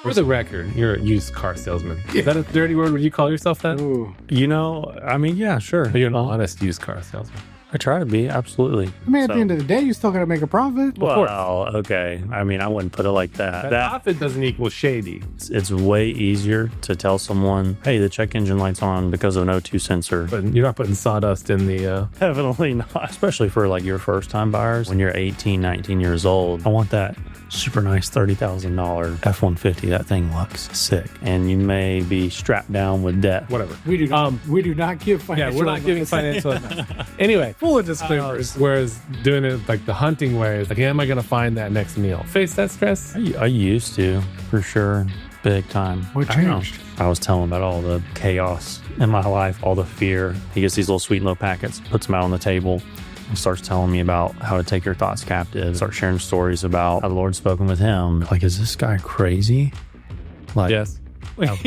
For the record, you're a used car salesman. Is that a dirty word? Would you call yourself that? Ooh. You know, I mean, yeah, sure. But you're an honest used car salesman. I try to be, absolutely. I mean, at the end of the day, you still got to make a profit. Well, okay. I mean, I wouldn't put it like that. That profit doesn't equal shady. It's way easier to tell someone, hey, the check engine light's on because of an O2 sensor. But you're not putting sawdust in the... Definitely not. Especially for like your first time buyers. When you're 18, 19 years old, I want that super nice $30,000 F-150. That thing looks sick. And you may be strapped down with debt. Whatever. We do not give financial Yeah, we're not giving financial advice. Anyway. Full of disclaimers. Whereas doing it like the hunting way is like, am I going to find that next meal? Face that stress? I used to, for sure. Big time. What I know. changed? I was telling him about all the chaos in my life, all the fear. He gets these little sweet and low packets, puts them out on the table, and starts telling me about how to take your thoughts captive. Start sharing stories about how the Lord's spoken with him. Like, is this guy crazy? Like, Yes. like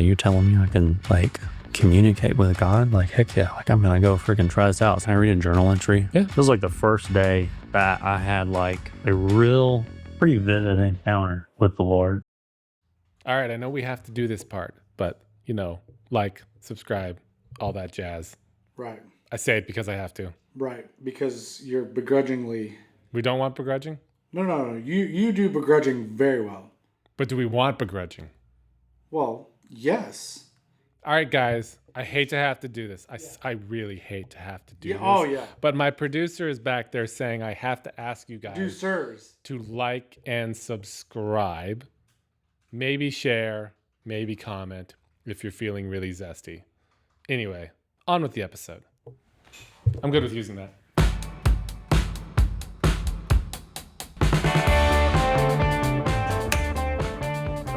you're telling me I can like communicate with God? Like, heck yeah. Like, I'm gonna go freaking try this out. Can I read a journal entry? Yeah. It was like the first day that I had like a real pretty vivid encounter with the Lord. All right, I know we have to do this part, but, like, subscribe, all that jazz. Right. I say it because I have to. Right. Because you're begrudgingly... We don't want begrudging? No. You do begrudging very well. But do we want begrudging? Well, yes. All right, guys, I hate to have to do this. I really hate to have to do this. Oh, yeah. But my producer is back there saying I have to ask you guys Do sirs. to like and subscribe. Maybe share, maybe comment if you're feeling really zesty. Anyway, on with the episode. I'm good with using that.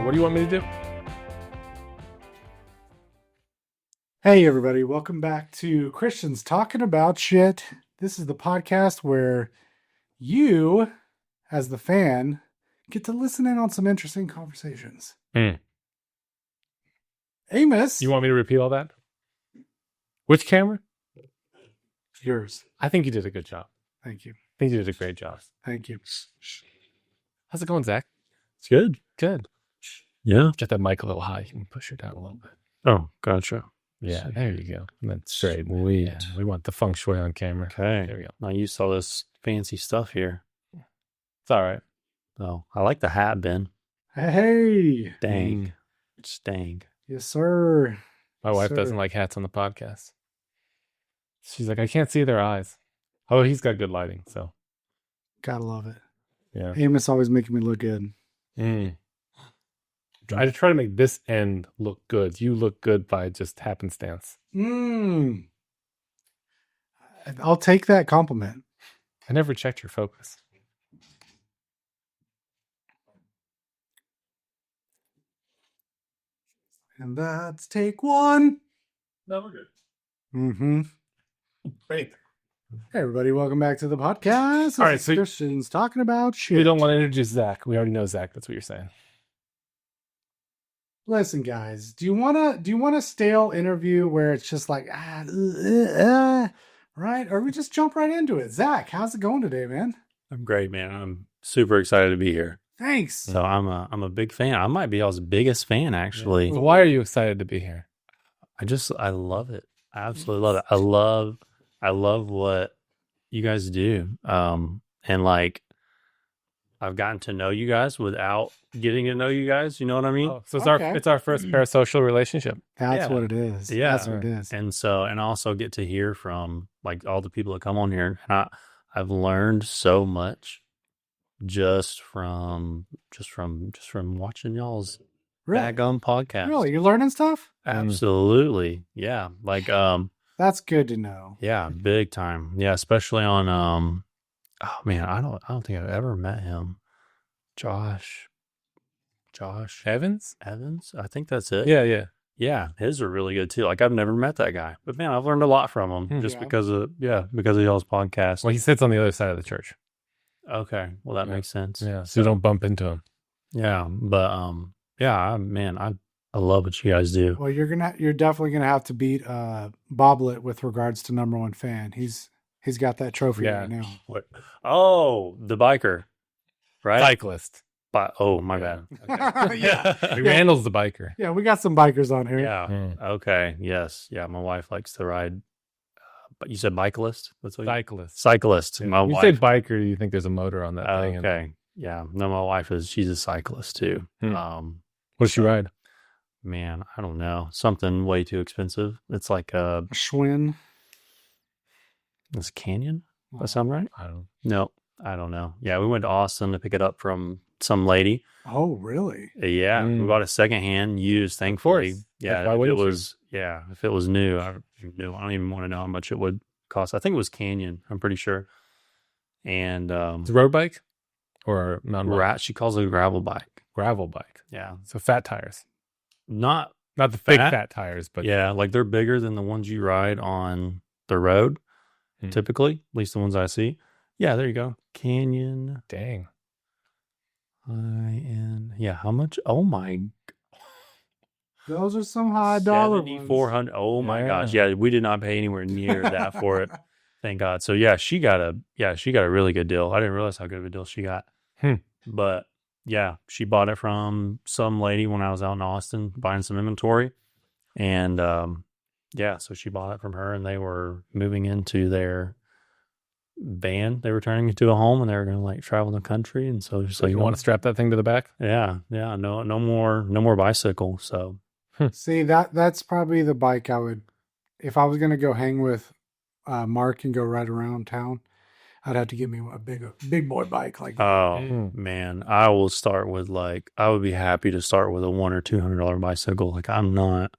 What do you want me to do? Hey, everybody. Welcome back to Christians Talking About Shit. This is the podcast where you, as the fan, get to listen in on some interesting conversations. Amos. You want me to repeat all that? Which camera? Yours. I think you did a good job. Thank you. I think you did a great job. Thank you. How's it going, Zach? It's good. Good. Yeah. Get that mic a little high. You can push it down a little bit. Oh, gotcha. Yeah, there you go. And that's straight. Sweet. Yeah, we want the feng shui on camera. Okay. There we go. Now you saw this fancy stuff here. It's all right. Oh, I like the hat, Ben. Hey. Dang. It's dang. Yes, sir. My wife Sir. doesn't like hats on the podcast. She's like, I can't see their eyes. Oh, he's got good lighting, so Gotta love it. yeah. Amos always making me look good. I try to make this end look good. You look good by just happenstance. I'll take that compliment. I never checked your focus. And that's take one. No, we're good. Mm-hmm. Great. Hey, everybody. Welcome back to the podcast. This All right, is so- Christians Talking About Shit. You don't want to introduce Zach. We already know Zach. That's what you're saying. Listen, guys, do you want a stale interview where it's just like, right? Or we just jump right into it? Zach, how's it going today, man? I'm great, man. I'm super excited to be here. Thanks. So I'm a big fan. I might be y'all's biggest fan, actually. So why are you excited to be here? I love it. I absolutely love it. I love what you guys do. And like, I've gotten to know you guys without getting to know you guys. You know what I mean? Oh, so it's Okay. it's our first parasocial relationship. That's Yeah. what it is. Yeah. That's what it is. And I also get to hear from like all the people that come on here. And I've learned so much just from watching y'all's Really? daggum podcast. Really? You're learning stuff? Absolutely. Yeah. Like, That's good to know. yeah, big time. Yeah. Especially on, oh man, I don't think I've ever met him. Josh Evans? Evans. I think that's it. Yeah. Yeah. His are really good too. Like I've never met that guy, but man, I've learned a lot from him just Yeah. because of y'all's podcast. Well, he sits on the other side of the church. Okay. Well, that Yeah. makes sense. Yeah, so you don't bump into him. Yeah. But, yeah, I love what you guys do. Well, you're definitely gonna have to beat Boblet with regards to number one fan. He's got that trophy Yeah. right now. What? Oh, the biker, right? Cyclist. Oh, my bad. Yeah. Randall's the biker. Yeah, we got some bikers on here. Yeah. Mm. Okay. Yes. Yeah. My wife likes to ride. But you said bicyclist? That's what Cyclist. cyclist. My When you wife. say biker, you think there's a motor on that thing. And Okay. Yeah. No, my wife she's a cyclist too. what does she ride? Man, I don't know. Something way too expensive. It's like A Schwinn. this Canyon. Does that sound right? I don't. No, I don't know. Yeah, we went to Austin to pick it up from some lady. Oh, really? Yeah, we Mm. bought it secondhand, used, thankfully. course. Yeah, Why if it wouldn't you? was, if it was new, I don't even want to know how much it would cost. I think it was Canyon. I'm pretty sure. And It's a road bike or mountain bike? she calls it a gravel bike. Gravel bike. Yeah, So fat tires. not Not the big Fat? fat tires, but yeah, like they're bigger than the ones you ride on the road. Hmm. Typically, at least the ones I see. Yeah, there you go. Canyon. dang. Yeah, how much? Oh my, Those are some high dollar ones. 7,400. Oh my Yeah. gosh. Yeah, we did not pay anywhere near that for it. Thank God. So yeah, she got a really good deal. I didn't realize how good of a deal she got. Hmm. But yeah, she bought it from some lady when I was out in Austin buying some inventory. And yeah, so she bought it from her and they were moving into their van. They were turning into a home and they were going to like travel the country. And so she's So like, you want to strap that thing to the back? yeah, no more bicycle. So See, that's probably the bike I would, if I was going to go hang with Mark and go ride around town, I'd have to get me a big boy bike like that. oh Mm. man, I will start with I would be happy to start with a $100 or $200 bicycle. Like I'm not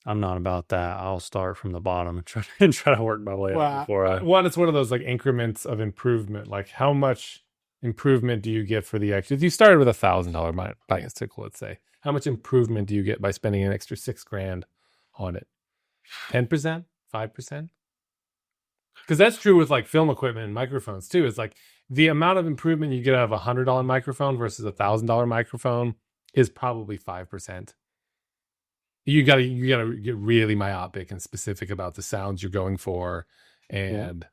about that. I'll start from the bottom and try to work my way Well, up before I. One, it's one of those like increments of improvement. Like how much improvement do you get for the extra? If you started with $1,000 bicycle, let's say, how much improvement do you get by spending an extra $6,000 on it? 10%, 5%? Because that's true with like film equipment and microphones too. It's like the amount of improvement you get out of a $100 microphone versus $1,000 microphone is probably 5%. You gotta get really myopic and specific about the sounds you're going for, and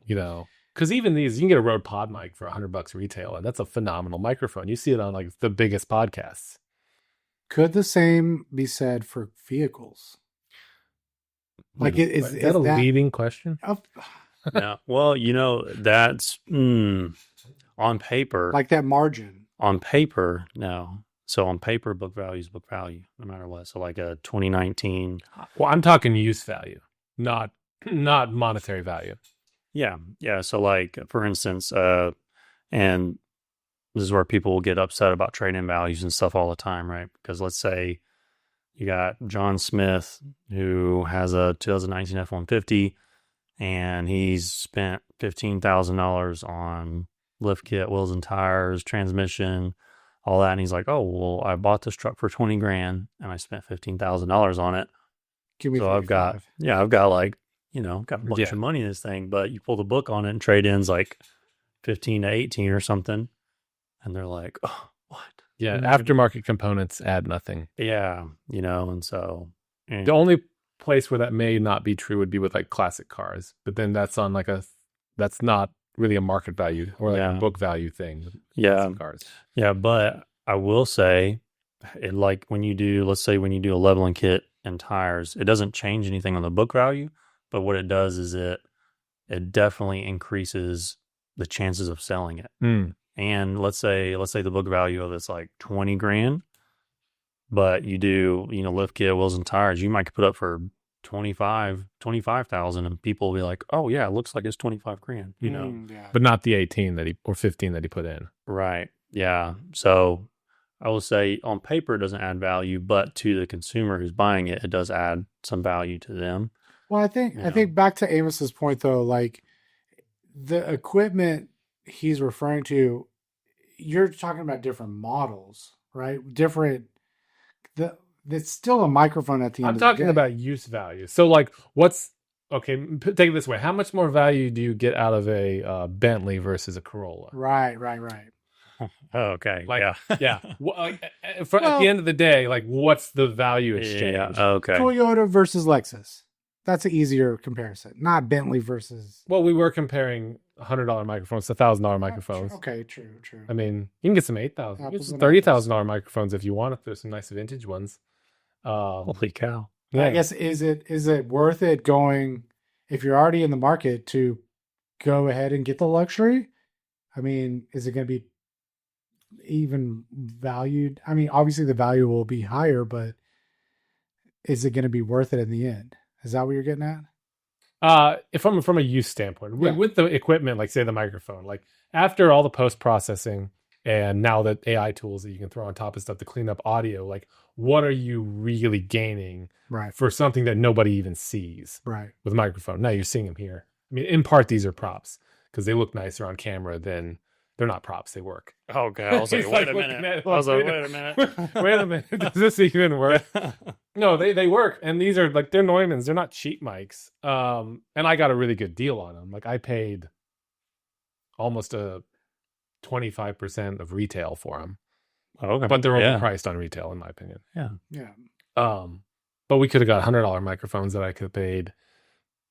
because even these, you can get a Rode Pod mic for $100 retail, and that's a phenomenal microphone. You see it on like the biggest podcasts. Could the same be said for vehicles? Like Is that a leading question? Yeah. Well, that's on paper. Like that margin. On paper, no. So on paper, book value is book value, no matter what. So like a 2019. Well, I'm talking use value, not monetary value. Yeah. Yeah. So like, for instance, and this is where people will get upset about trade-in values and stuff all the time, right? Because let's say you got John Smith who has a 2019 F-150 and he's spent $15,000 on lift kit, wheels and tires, transmission, all that. And he's like, oh, well, I bought this truck for $20,000 and I spent $15,000 on it. Give me So I've got like, got a bunch of money in this thing, but you pull the book on it and trade-ins like 15 to 18 or something. And they're like, oh, what? Yeah, aftermarket components add nothing. Yeah, and so. The only place where that may not be true would be with like classic cars, but then that's on that's not really a market value or like a book value thing. Yeah, cars. Yeah, but I will say, like when you do a leveling kit and tires, it doesn't change anything on the book value, but what it does is it definitely increases the chances of selling it. Mm. And let's say the book value of it's like $20,000, but you do, lift kit, wheels and tires, you might put up for 25,000 and people will be like, oh yeah, it looks like it's $25,000, Yeah. But not the 18 or 15 that he put in. Right. Yeah. So I will say on paper, it doesn't add value, but to the consumer who's buying it, it does add some value to them. Well, I think back to Amos's point though, like the equipment he's referring to, you're talking about different models, right? It's still a microphone at the end I'm of the day. talking about use value. So like take it this way. How much more value do you get out of a Bentley versus a Corolla? Right. Oh, okay. Like, yeah. Yeah. At the end of the day, like what's the value exchange? Yeah. Okay. Toyota versus Lexus. That's an easier comparison. Not Bentley versus. Well, we were comparing $100 microphones to $1,000 microphones. Okay, true. I mean, you can get some $8,000, you can get Apples some and $30,000 microphones if you want. If there's some nice vintage ones. Holy cow. I guess is it worth it going if you're already in the market to go ahead and get the luxury? I mean, is it going to be even valued? I mean, obviously the value will be higher, but is it going to be worth it in the end? Is that what you're getting at? If I'm from a use standpoint, Yeah. with the equipment, like say the microphone, like after all the post processing and now the AI tools that you can throw on top of stuff to clean up audio, like what are you really gaining Right. for something that nobody even sees Right. with a microphone? Now you're seeing them here. I mean, in part, these are props because they look nicer on camera than they're not props. They work. Oh, God. I was like, He's wait a looking minute. at it I was like, like, wait a minute. Wait a minute. Does this even work? No, they work. And these are like, they're Neumanns. They're not cheap mics. And I got a really good deal on them. Like I paid almost a 25% of retail for them, Okay. but they're Yeah. overpriced on retail, in my opinion. Yeah. But we could have got $100 microphones that I could have paid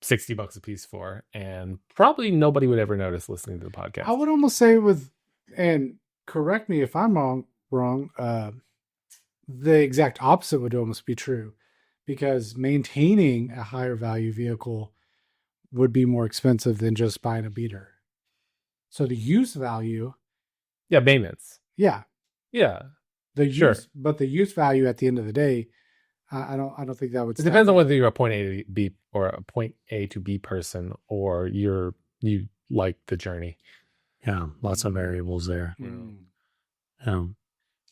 $60 a piece for, and probably nobody would ever notice listening to the podcast. I would almost say and correct me if I'm wrong, the exact opposite would almost be true, because maintaining a higher value vehicle would be more expensive than just buying a beater. So the use value, Yeah, maintenance. yeah, Yeah, the Sure. use, but the use value at the end of the day, I don't think that would. it depends on whether you're a point A to B or a point A to B person, or you like the journey. Yeah. Lots of variables there.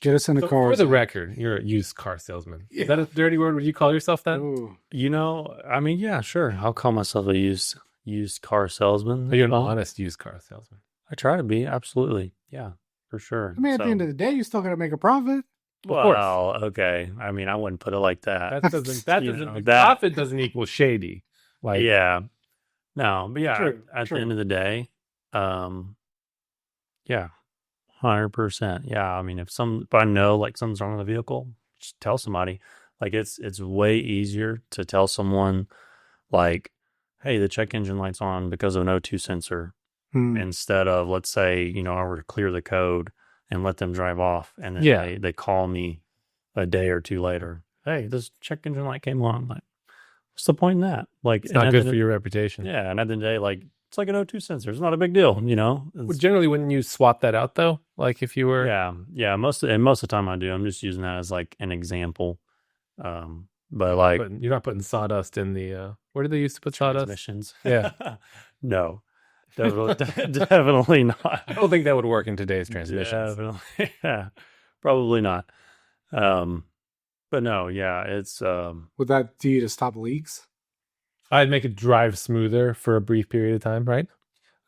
Get us in a So car. for the record, you're a used car salesman. Yeah. Is that a dirty word? Would you call yourself that? Ooh. You know, I mean, yeah, sure. I'll call myself a used car salesman. Are you an Well, honest used car salesman? I try to be. Absolutely. Yeah, for sure. I mean, at the end of the day, you still got to make a profit. course. Well, okay. I mean, I wouldn't put it like that. That doesn't You know, the that- profit doesn't equal shady. Like Yeah. No, but yeah, True, at true. the end of the day, yeah, 100%. Yeah. I mean, if I know like something's wrong with the vehicle, just tell somebody. Like it's way easier to tell someone like, hey, the check engine light's on because of an O2 sensor, instead of, let's say, I were to clear the code and let them drive off, and then Yeah. they call me a day or two later. Hey, this check engine light came on. Like, what's the point in that? Like, it's and not at good the- for your reputation. Yeah, and at the end of the day, like, it's like an O2 sensor. It's not a big deal, Well, It's- generally, wouldn't you swap that out though? Like if you were, yeah. Most of the time I do. I'm just using that as like an example. But like you're not putting sawdust in the. Where did they used to put sawdust? transmissions. Yeah. No, definitely not. I don't think that would work in today's transmissions. Definitely, yeah, probably not. But no, yeah, it's Would that do you to stop leaks? I'd make it drive smoother for a brief period of time, right?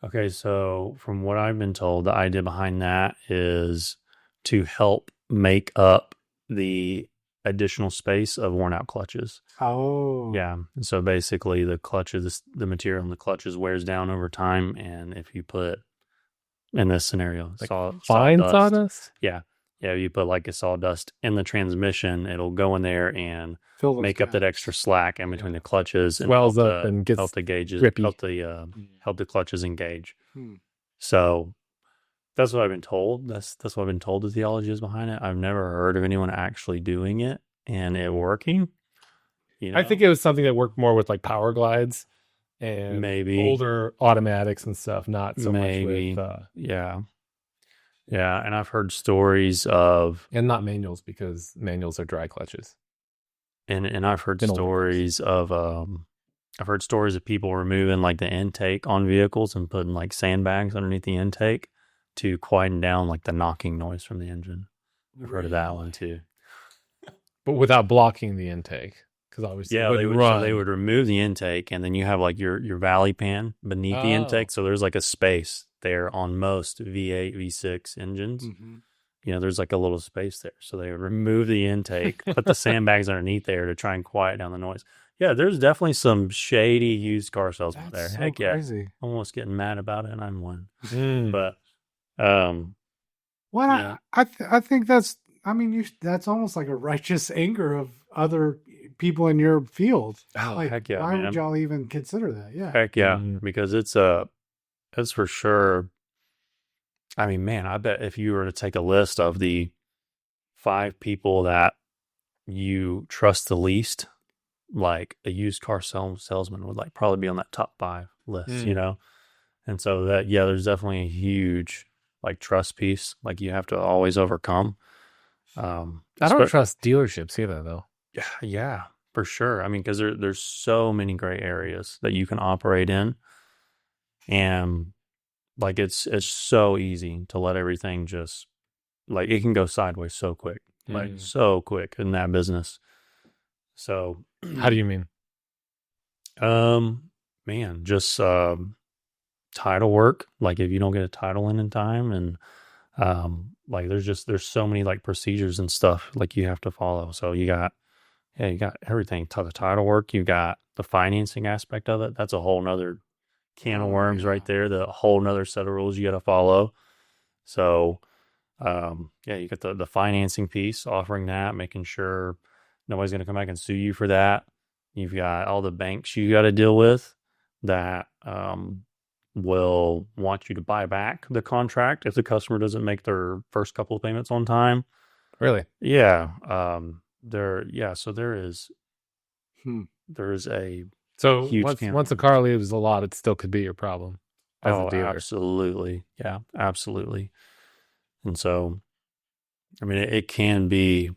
okay. So from what I've been told, the idea behind that is to help make up the additional space of worn out clutches. Oh, Yeah. And so basically the clutches, the material in the clutches wears down over time. And if you put, in this scenario, Like fine Fine sawdust. Yeah. Yeah. You put like a sawdust in the transmission, it'll go in there and Fill those make up that gaps. extra slack in between the clutches and Swells help up and gets help the gauges, grippy. help the clutches engage. Hmm. So that's what I've been told. That's what I've been told the theology is behind it. I've never heard of anyone actually doing it and it working. I think it was something that worked more with like power glides and Maybe. older automatics and stuff, not so Maybe. much with Yeah. And I've heard stories of, and not manuals because manuals are dry clutches. and I've heard In older stories of, I've heard stories of people removing like the intake on vehicles and putting like sandbags underneath the intake to quieten down like the knocking noise from the engine. I've heard of that one too. But without blocking the intake, because obviously Yeah, it they wouldn't would, run. so they would remove the intake, and then you have like your valley pan beneath the Oh. intake. So there's like a space there on most V8, V6 engines. Mhm. There's like a little space there. So they would remove the intake, put the sandbags underneath there to try and quiet down the noise. Yeah, there's definitely some shady used car salesmen there. That's so Heck yeah. crazy. Almost getting mad about it, and I'm one. Mm. But Well, Yeah. I think that's. I mean, that's almost like a righteous anger of other people in your field. oh, Like, heck yeah. why man. would y'all even consider that? Yeah. Heck yeah. Mm. Because it's That's for sure. I mean, man, I bet if you were to take a list of the 5 people that you trust the least, like a used car salesman would like probably be on that top 5 list, you know? And so that, yeah, there's definitely a huge like trust piece, like you have to always overcome. I don't trust dealerships either, though. Yeah, for sure. I mean, because there's so many gray areas that you can operate in, and like it's so easy to let everything just like it can go sideways so quick, like so quick in that business. So, how do you mean? Man, just title work. Like if you don't get a title in time, and like there's so many like procedures and stuff like you have to follow. So you got everything to the title work. You got the financing aspect of it. That's a whole nother can of worms right there. The whole nother set of rules you got to follow. So, yeah, you got the financing piece, offering that, making sure nobody's going to come back and sue you for that. You've got all the banks you got to deal with that will want you to buy back the contract if the customer doesn't make their first couple of payments on time. Really? Yeah. So there is a so huge once a car leaves the lot, it still could be your problem as a dealer. Absolutely. Yeah, absolutely. And so, I mean, it can be.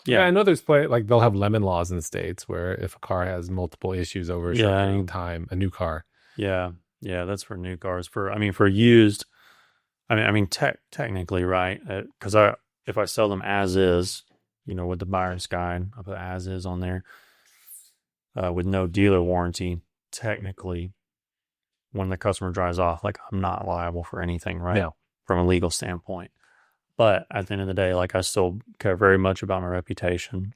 Yeah, I know there's like they'll have lemon laws in the States where if a car has multiple issues over a short period of time, a new car. Yeah, that's for new cars. For used, technically, right? Because if I sell them as is, with the buyer's guide, I put as is on there, with no dealer warranty. Technically, when the customer drives off, like I'm not liable for anything, right? Yeah. From a legal standpoint. But at the end of the day, like I still care very much about my reputation.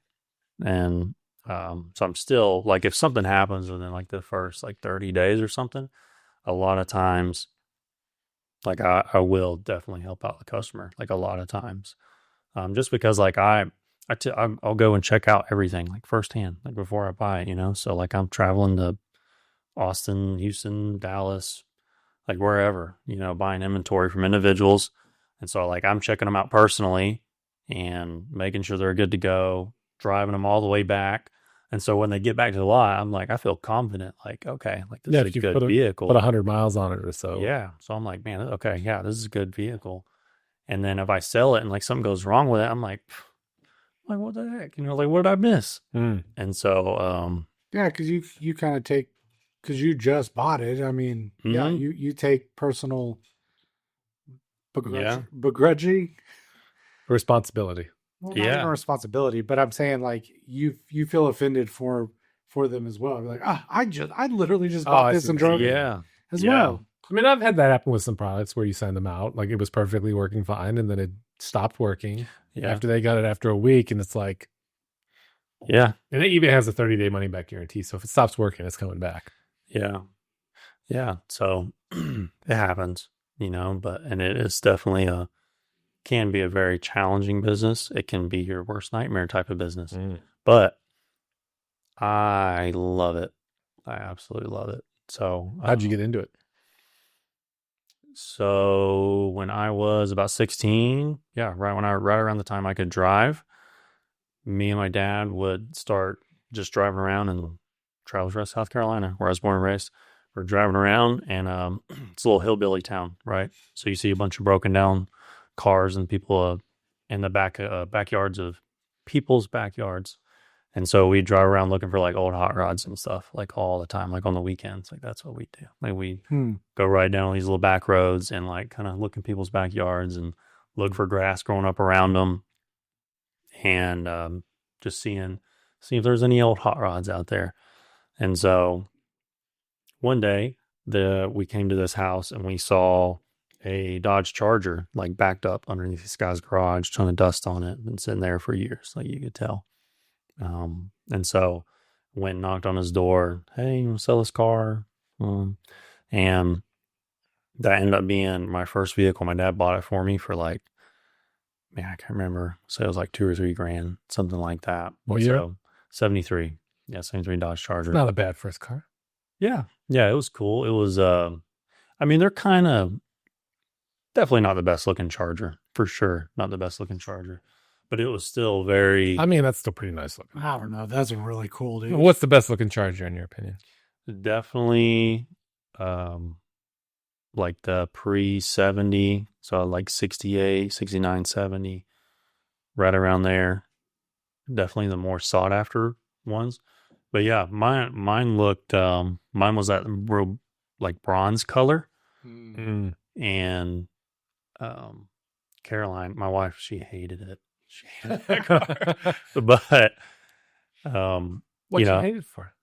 And so I'm still like, if something happens within like the first like 30 days or something, a lot of times, like I will definitely help out the customer, like a lot of times. Just because like I'll go and check out everything like firsthand, like before I buy it, So like I'm traveling to Austin, Houston, Dallas, like wherever, buying inventory from individuals. And so like I'm checking them out personally and making sure they're good to go, driving them all the way back. And so when they get back to the lot, I'm like, I feel confident, like, okay, like this is a good vehicle. Put 100 miles on it or so. Yeah. So I'm like, man, okay, yeah, this is a good vehicle. And then if I sell it and like something goes wrong with it, I'm like what the heck? Like what did I miss? And so yeah, because you kind of take, because you just bought it. I mean, yeah, you take personal begrudging responsibility. Well, not even responsibility, but I'm saying like you feel offended for them as well. You're like, I literally just bought this and drove it as well. I mean, I've had that happen with some products where you send them out, like it was perfectly working fine, and then it stopped working after they got it after a week, and it's like, and it even has a 30-day money back guarantee. So if it stops working, it's coming back. Yeah. So it happens, and it is definitely can be a very challenging business. It can be your worst nightmare type of business, but I love it. I absolutely love it. So how'd you get into it? So when I was about 16, right around the time I could drive, me and my dad would start just driving around in Travelers Rest, South Carolina, where I was born and raised. We're driving around, and it's a little hillbilly town, right? So you see a bunch of broken down cars and people in the backyards of people's backyards. And so we drive around looking for like old hot rods and stuff like all the time, like on the weekends. Like that's what we do. Like we go right down these little back roads and like kind of look in people's backyards and look for grass growing up around them, and just see if there's any old hot rods out there. And so one day we came to this house and we saw a Dodge Charger like backed up underneath this guy's garage, ton of dust on it, and sitting there for years, like you could tell. And so went and knocked on his door. Hey, you want to sell this car? And that ended up being my first vehicle. My dad bought it for me for like, man, I can't remember. So it was like $2,000 or $3,000, something like that. What year? So 73. Yeah, 73 Dodge Charger. Not a bad first car. Yeah, it was cool. It was, I mean, they're kind of definitely not the best looking Charger, for sure. Not the best looking Charger, but it was still very, I mean, that's still pretty nice looking. I don't know. Those are really cool, dude. What's the best looking Charger in your opinion? definitely, like the pre 70. So like 68, 69, 70, right around there. Definitely the more sought after ones. But yeah, mine looked, mine was that real like bronze color. Mm. And Caroline, my wife, she hated it. She hated that car. But What you you know, hate it for?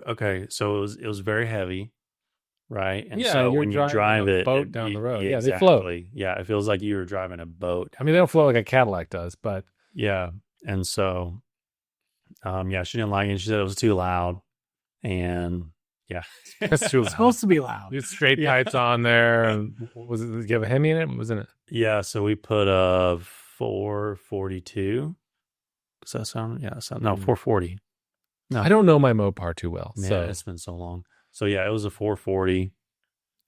okay, so it was very heavy, right? And Yeah, so you're when you driving drive a it, boat down the road. Yeah, they float. exactly. Yeah, it feels like you were driving a boat. I mean, they don't float like a Cadillac does, but Yeah, and so yeah, she didn't like it. She said it was too loud, and yeah, it's too It's supposed to be loud. You had straight Yeah. pipes on there. And was it? Did you have a Hemi in it? Wasn't it? yeah. So we put a 442. Does that sound? Yeah, no, 440. No, I don't know my Mopar too well, man, so it's been so long. So yeah, it was a 440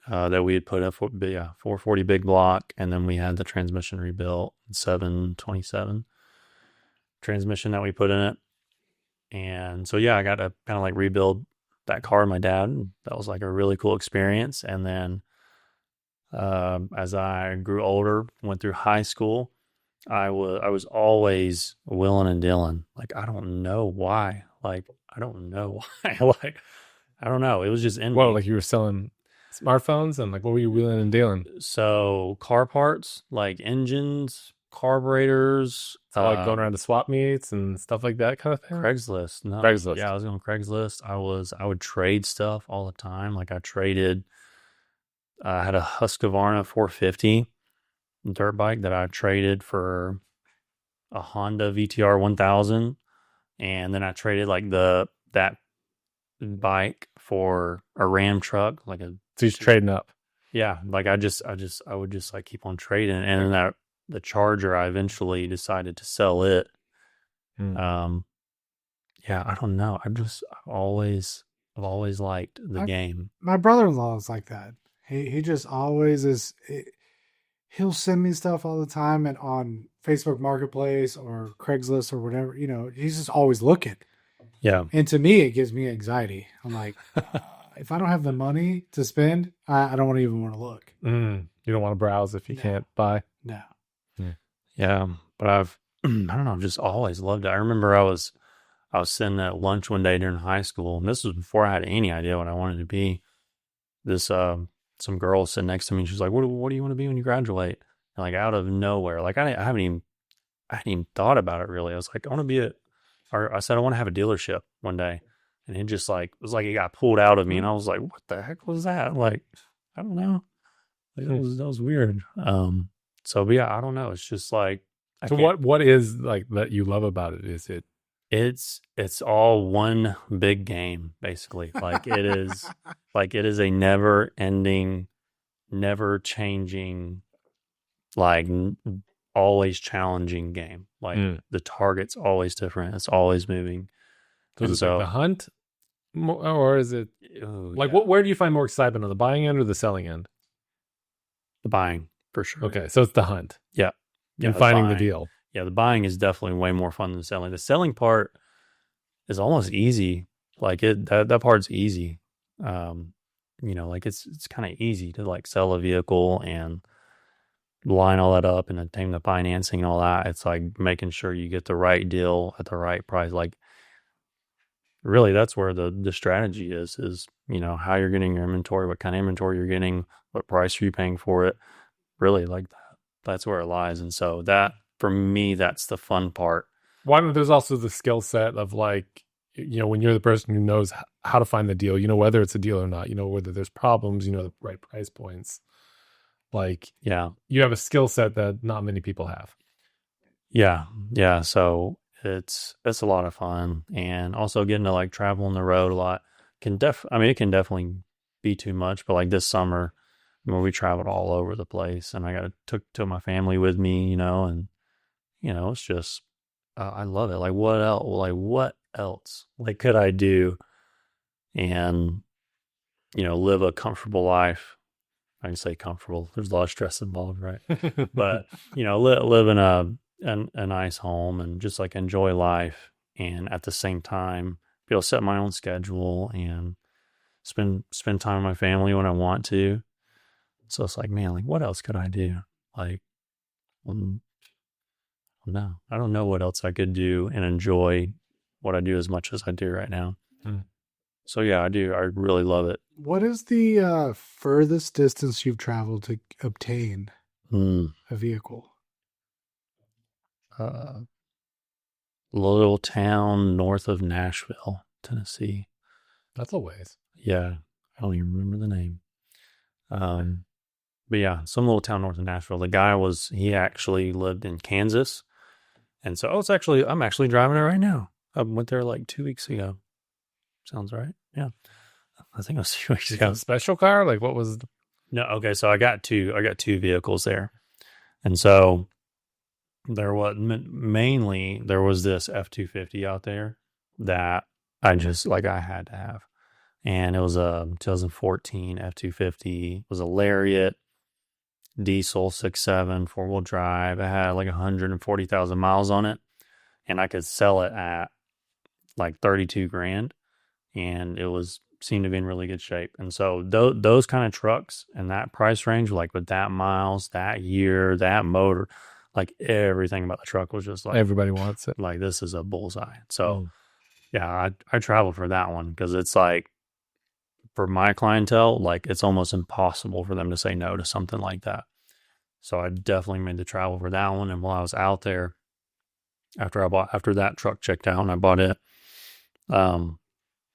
that we had put up for, 440 big block, and then we had the transmission rebuilt, 727 transmission that we put in it. And so yeah, I got to kind of like rebuild that car with my dad. That was like a really cool experience. And then as I grew older, went through high school, I was always willing and dealing. Like I don't know why. Like I don't know why. Like I don't know. It was just in well, me. like you were selling smartphones, and like what were you wheeling and dealing? So car parts, like engines, carburetors, So like going around to swap meets and stuff like that kind of thing. Craigslist. No, Craigslist. Yeah, I was on Craigslist. I would trade stuff all the time. Like I traded. I had a Husqvarna 450 dirt bike that I traded for a Honda VTR 1000, and then I traded like that bike for a Ram truck, like a So he's trading up. yeah. Like I would just like keep on trading, and then the Charger, I eventually decided to sell it. Mm. Yeah, I don't know. I've always liked the game. My brother-in-law is like that. He just always is. He'll send me stuff all the time, and on Facebook Marketplace or Craigslist or whatever. You know, he's just always looking. Yeah. And to me, it gives me anxiety. I'm like, if I don't have the money to spend, I don't even want to look. You don't want to browse if you No. can't buy. No. Yeah, but I don't know, I've just always loved it. I remember I was sitting at lunch one day during high school, and this was before I had any idea what I wanted to be. This some girl sitting next to me, and she's like, "What do you want to be when you graduate?" And like out of nowhere, like I hadn't even thought about it really. I was like, I want to be or I said I want to have a dealership one day, and it just like it was like it got pulled out of me, and I was like, "What the heck was that?" Like, I don't know. Like, that was weird. So but yeah, I don't know. It's just like So what is like that you love about it? Is it it's all one big game, basically. Like it is a never ending, never changing, like always challenging game. Like the target's always different. It's always moving. so is it like the hunt, or is it like yeah, where do you find more excitement, on the buying end or the selling end? the buying for sure. Okay, so it's the hunt. Yeah. And finding the buying. deal. Yeah, the buying is definitely way more fun than the selling. The selling part is almost easy. Like that part's easy. Like it's kind of easy to like sell a vehicle and line all that up and obtain the financing and all that. It's like making sure you get the right deal at the right price. Like really that's where the strategy is how you're getting your inventory, what kind of inventory you're getting, what price are you paying for it. Really like that's where it lies. And so that for me, that's the fun part. Why don't there's also the skill set of like, when you're the person who knows how to find the deal, whether it's a deal or not, whether there's problems, the right price points. Like, Yeah. You have a skill set that not many people have. Yeah. Yeah. So it's a lot of fun, and also getting to like travel on the road a lot it can definitely be too much, but like this summer, we traveled all over the place, and I took my family with me, and it's just, I love it. Like what else? Like what else? Like could I do? And live a comfortable life. I can say comfortable. There's a lot of stress involved, right? But live in a nice home and just like enjoy life, and at the same time be able to set my own schedule and spend time with my family when I want to. So it's like, man, like what else could I do? Like, no, I don't know what else I could do and enjoy what I do as much as I do right now. So yeah, I do. I really love it. What is the furthest distance you've traveled to obtain a vehicle? Little town north of Nashville, Tennessee. That's a ways. Yeah, I don't even remember the name. But yeah, some little town north of Nashville. The guy he actually lived in Kansas. And so I'm actually driving it right now. I went there like 2 weeks ago. Sounds right. Yeah. I think it was 2 weeks ago. A special car? Like what was No, okay, so I got two vehicles there. And so there was mainly this F-250 out there that I had to have. And it was a 2014 F-250. It was a Lariat diesel 6.7 4-wheel drive. It had like 140,000 miles on it, and I could sell it at like 32 grand, and seemed to be in really good shape. And so those kind of trucks and that price range, like with that miles, that year, that motor, like everything about the truck was just like everybody wants it. Like this is a bullseye. So yeah, I traveled for that one because it's like, for my clientele, like it's almost impossible for them to say no to something like that. So I definitely made the travel for that one. And while I was out there, after that truck checked out and I bought it,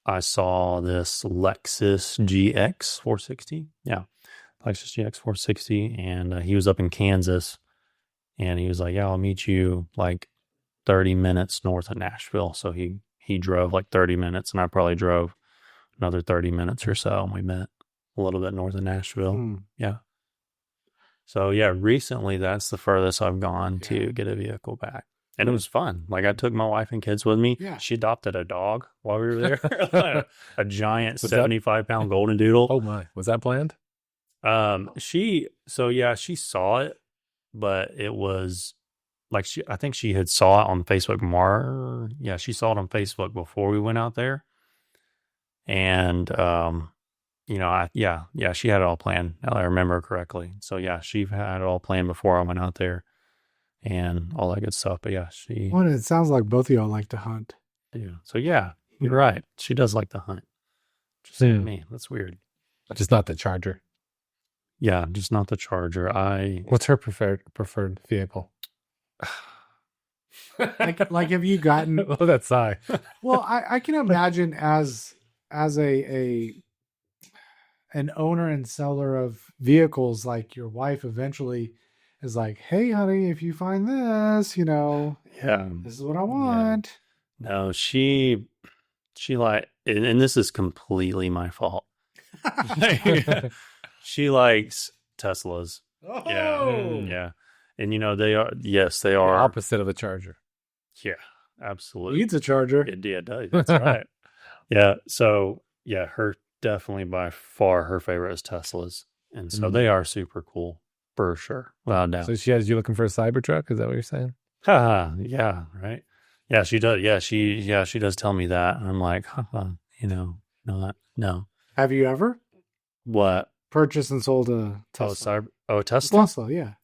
I saw this Lexus GX 460. Yeah, Lexus GX 460. And he was up in Kansas, and he was like, yeah, I'll meet you like 30 minutes north of Nashville. So he drove like 30 minutes, and I probably drove another 30 minutes or so, and we met a little bit north of Nashville. Yeah. So yeah, recently that's the furthest I've gone to get a vehicle back. And it was fun. Like I took my wife and kids with me. Yeah. She adopted a dog while we were there. a giant 75-pound golden doodle. Oh my. Was that planned? She saw it, but it was like I think she had saw it on Facebook. She saw it on Facebook before we went out there. And, she had it all planned. Now I remember correctly. So yeah, she had it all planned before I went out there and all that good stuff. But yeah, Well, it sounds like both of y'all like to hunt. Yeah. So yeah, you're right. She does like to hunt. Just like me. That's weird. Just not the Charger. Yeah, just not the Charger. What's her preferred vehicle? like have you gotten Oh, that sigh. Well, I can imagine as an owner and seller of vehicles, like your wife eventually is like, hey honey, if you find this, this is what I want. Yeah. No, she like, and this is completely my fault. She likes Teslas. Oh yeah. And they are the opposite of a Charger. Yeah, absolutely. Needs a Charger. It does. That's right. Yeah. So yeah, definitely by far her favorite is Teslas. And so they are super cool for sure. Without a doubt. So she has you looking for a Cybertruck? Is that what you're saying? Yeah. Right. Yeah, she does. Yeah. She does tell me that. And I'm like, no. Have you ever? What? Purchased and sold a Tesla. Tesla? Tesla, yeah.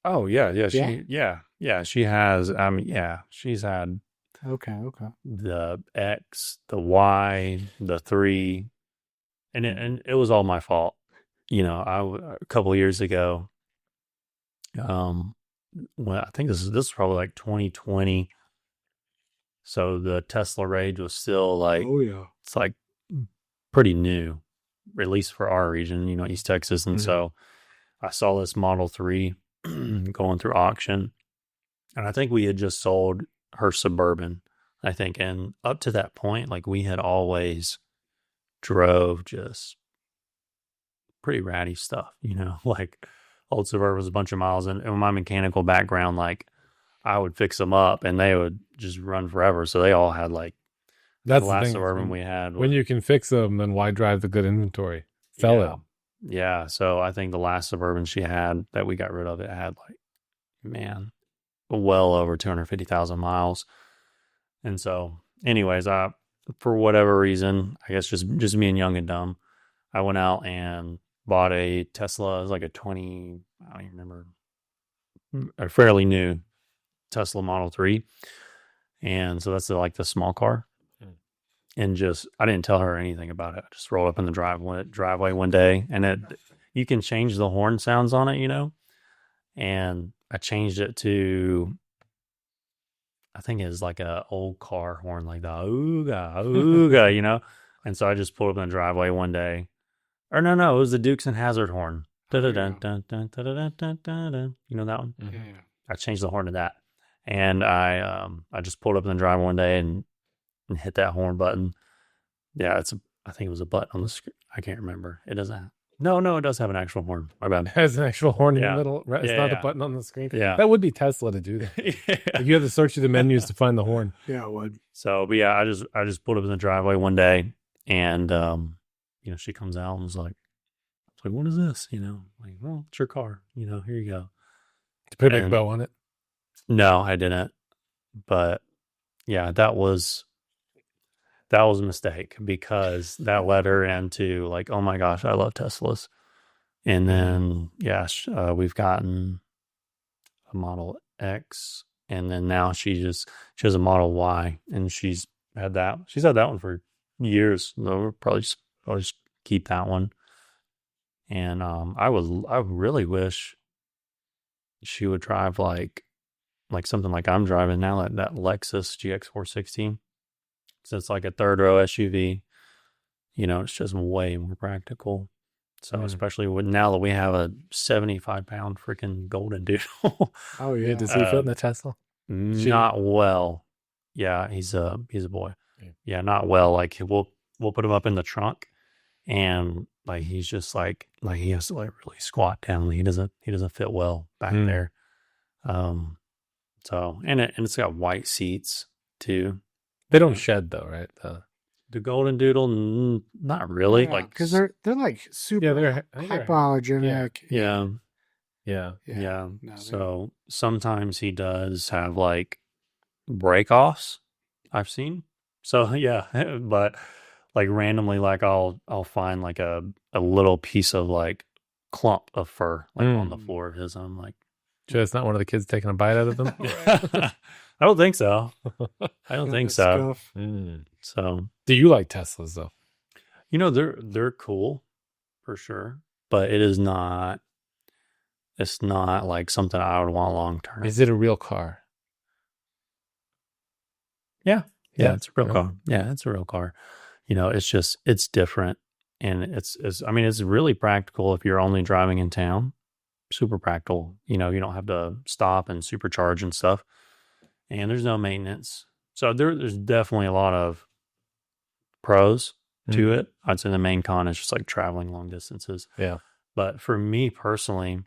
Oh yeah. She has. She's had. Okay. The X, the Y, the 3, and it was all my fault. A couple of years ago, well, I think this is probably like 2020. So the Tesla rage was still like, it's like pretty new, at least for our region, East Texas. And so I saw this Model 3 going through auction, and I think we had just sold her Suburban, I think. And up to that point, like we had always drove just pretty ratty stuff, like old Suburban was a bunch of miles. And my mechanical background, like I would fix them up and they would just run forever. So they all had like, that's the last Suburban we had. When you can fix them, then why drive the good inventory? Sell yeah. it. Yeah. So I think the last Suburban she had that we got rid of, it had like, man, well over 250,000 miles. And so, anyways, for whatever reason, I guess just being young and dumb, I went out and bought a Tesla. It was like a 20, I don't even remember, a fairly new Tesla Model 3. And so that's like the small car. And I didn't tell her anything about it. I just rolled up in the driveway one day, and you can change the horn sounds on it, and I changed it to, I think it's like a old car horn, like the ooga ooga, And so I just pulled up in the driveway one day, or no, it was the Dukes and Hazard horn. Da-da-dun-dun-dun-dun-dun-dun-dun. You know that one? Yeah. I changed the horn to that, and I just pulled up in the driveway one day and hit that horn button. Yeah, I think it was a button on the screen. I can't remember. It doesn't. No, it does have an actual horn. My bad. It has an actual horn in Yeah. the middle. Right? It's Yeah, not yeah. a button on the screen. Yeah. That would be Tesla to do that. Yeah. Like, you have to search through the menus to find the horn. Yeah, it would. So, but yeah, I just pulled up in the driveway one day, and she comes out and was like, "What is this?" Like, "Well, it's your car. Here you go." To put a big And- bow on it. No, I didn't. But yeah, that was a mistake, because that led her into like, oh my gosh, I love Teslas. And then, yeah, we've gotten a Model X, and then now she has a Model Y, and she's had that one for years. So we'll probably just keep that one. And I really wish she would drive like something like I'm driving now, that Lexus GX416. So it's like a third row SUV. It's just way more practical. So especially now that we have a 75-pound freaking golden doodle. Oh yeah. Does he fit in the Tesla? Not well. Yeah, he's a boy. Yeah, not well. Like we'll put him up in the trunk, and like he's just like he has to like really squat down. He doesn't fit well back there. So and it's got white seats too. They don't shed though, right? The golden doodle, not really. Like because they're like super I think they're- hypoallergenic. yeah. No, So sometimes he does have like break offs, I've seen. So yeah, but like randomly, like I'll find like a little piece of like clump of fur like on the floor of his. I'm like, sure it's not one of the kids taking a bite out of them. I don't think so. I don't think so. Stuff. So Do you like Teslas though? they're cool for sure, but it's not like something I would want long term. Is it a real car? Yeah, it's a real Yeah. car. Yeah, it's a real car. It's different, and it's really practical if you're only driving in town. Super practical. You don't have to stop and supercharge and stuff, and there's no maintenance. So there's definitely a lot of pros to it. I'd say the main con is just like traveling long distances. Yeah. But for me personally,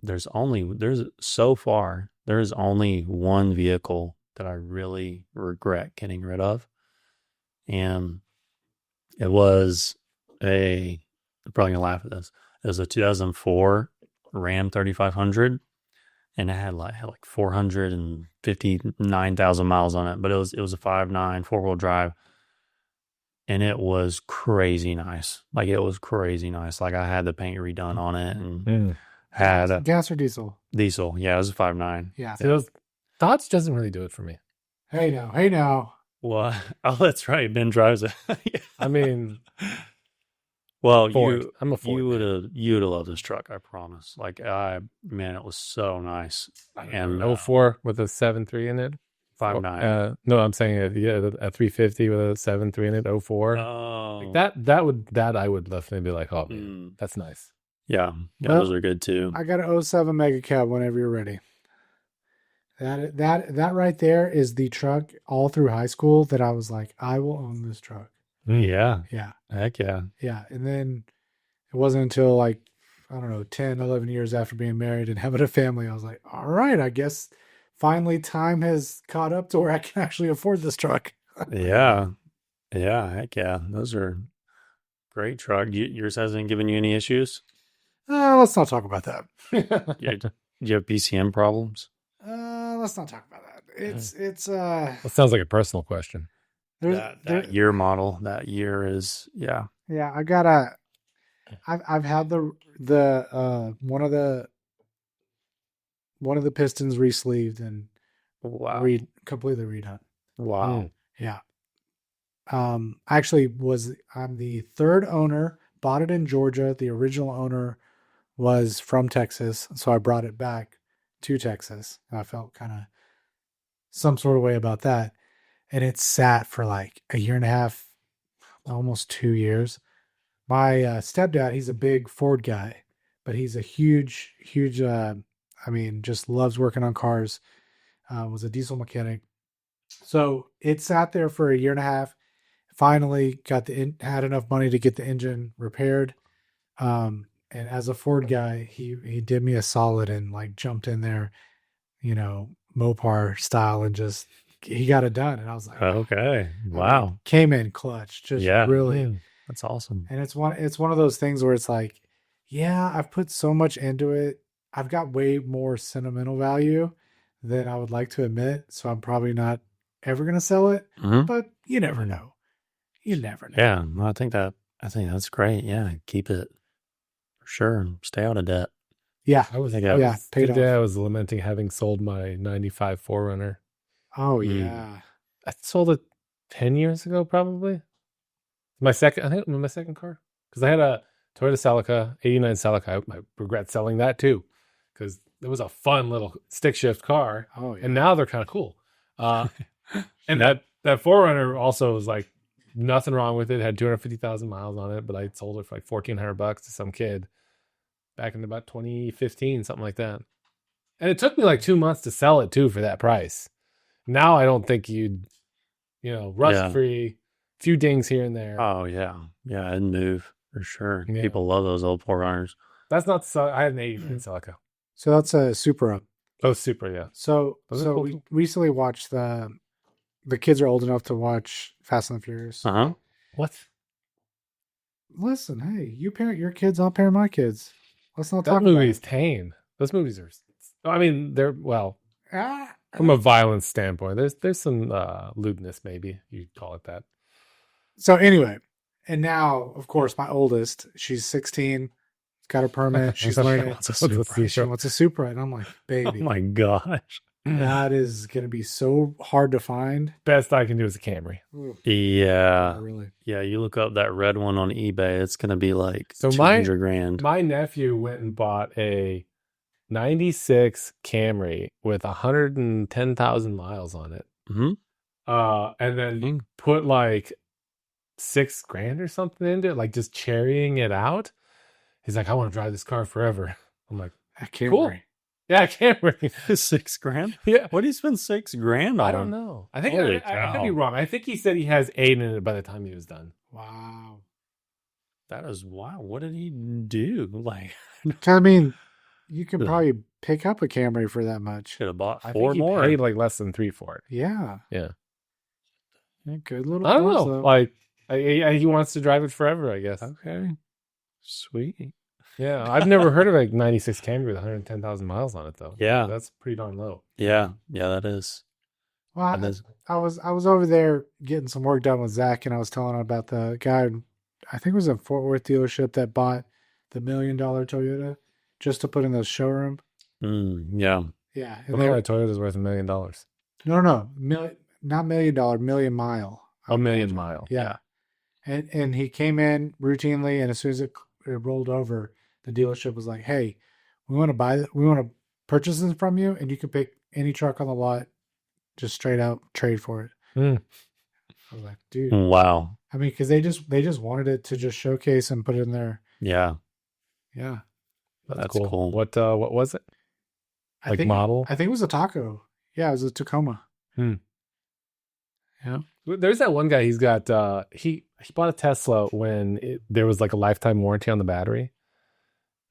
there is only one vehicle that I really regret getting rid of. And it was I'm probably gonna laugh at this. It was a 2004 Ram 3500, and it had like 459,000 miles on it. But it was a 5.9 4-wheel drive, and it was crazy nice. Like it was crazy nice. Like I had the paint redone on it, and had a Gas or diesel? diesel. Yeah, it was a 5.9. Yeah. See, those Dodge doesn't really do it for me. Hey now. Well, oh, that's right. Ben drives it. I mean, well, Ford. I'm a Ford. you would have loved this truck. I promise. Like, man, it was so nice. And 04 with a 7.3 in it. 5.9. No, I'm saying a 350 with a 7.3 in it. 04. Oh, Like that I would definitely be like, oh man, that's nice. yeah, Well, those are good too. I got an 07 Mega Cab whenever you're ready. That right there is the truck all through high school that I was like, I will own this truck. Yeah, Yeah. heck yeah. Yeah. And then it wasn't until like, I don't know, 10, 11 years after being married and having a family, I was like, all right, I guess finally time has caught up to where I can actually afford this truck. Yeah, heck yeah. Those are Great truck. Yours hasn't given you any issues? Let's not talk about that. Yeah. Do you have PCM problems? Let's not talk about that. It's That sounds like a personal question. That year model. That year is yeah. I've had the one of the pistons re-sleeved and wow. completely redone. Wow. Yeah. I'm the third owner, bought it in Georgia. The original owner was from Texas, so I brought it back to Texas. And I felt kind of some sort of way about that. And it sat for like a year and a half, almost 2 years. My stepdad, he's a big Ford guy, but he's a huge, just loves working on cars. Was a diesel mechanic. So it sat there for a year and a half. Finally had enough money to get the engine repaired. And as a Ford guy, he did me a solid and like jumped in there, Mopar style, and just he got it done. And I was like, Okay. I Wow. mean, came in clutch, just really. That's awesome. And it's one of those things where it's like, yeah, I've put so much into it. I've got way more sentimental value than I would like to admit. So I'm probably not ever going to sell it, but you never know. You never know. Yeah. I think that's great. Yeah. Keep it for sure. Stay out of debt. Yeah. Paid off. I was lamenting having sold my 95 4Runner. Oh, yeah. I sold it 10 years ago, probably. My second car. Because I had a Toyota Celica, 89 Celica. I regret selling that too. Because it was a fun little stick shift car. Oh, yeah. And now they're kind of cool. And that 4Runner also was like nothing wrong with it. Had 250,000 miles on it, but I sold it for like $1,400 to some kid back in about 2015, something like that. And it took me like 2 months to sell it too for that price. Now I don't think you'd, rust free, few dings here and there. Oh yeah, yeah, it'd move for sure. Yeah. People love those old 4Runners. That's not so. I had an 89 Celica. So that's a Supra. Oh, Supra, yeah. So we recently watched the kids are old enough to watch Fast and the Furious. What? Listen, hey, you parent your kids, I'll parent my kids. Let's not talk about it. That movie's tame. Those movies are. I mean, they're from a violence standpoint. There's some lewdness, maybe you'd call it that. So anyway, and now, of course, my oldest, she's 16, got her permit. She's learning. She wants a Supra, and I'm like, baby, oh my gosh, that is going to be so hard to find. Best I can do is a Camry. Yeah, really. Yeah, you look up that red one on eBay, it's going to be like $200,000. My nephew went and bought a 96 Camry with 110,000 miles on it. And then put like $6,000 or something into it, like just cherrying it out. He's like, I want to drive this car forever. I'm like, cool. Yeah, Camry. $6,000? Yeah. What do you spend $6,000 on? I don't know. I think I could be wrong. I think he said he has 8 in it by the time he was done. Wow. That is wow. What did he do? Like, I mean, you can probably pick up a Camry for that much. Should have bought 4 I think more. He paid like less than 3 for it. Yeah. Good little. I don't know. Though. Like he wants to drive it forever, I guess. Okay. Sweet. Yeah, I've never heard of a 96 Camry with 110,000 miles on it though. Yeah, that's pretty darn low. Yeah, that is. Well, I was over there getting some work done with Zach, and I was telling him about the guy. I think it was a Fort Worth dealership that bought the $1 million Toyota just to put in the showroom. Yeah. Yeah. And Toyota's worth $1 million. No, not $1 million, million mile. A million mile. Yeah. And he came in routinely, and as soon as it rolled over, the dealership was like, "Hey, we want to purchase this from you, and you can pick any truck on the lot, just straight out trade for it." I was like, "Dude, wow." I mean, because they just wanted it to just showcase and put it in there. Yeah. That's cool. What was it? Model? I think it was a Taco. Yeah, it was a Tacoma. Yeah. There's that one guy. He's got he bought a Tesla when there was like a lifetime warranty on the battery,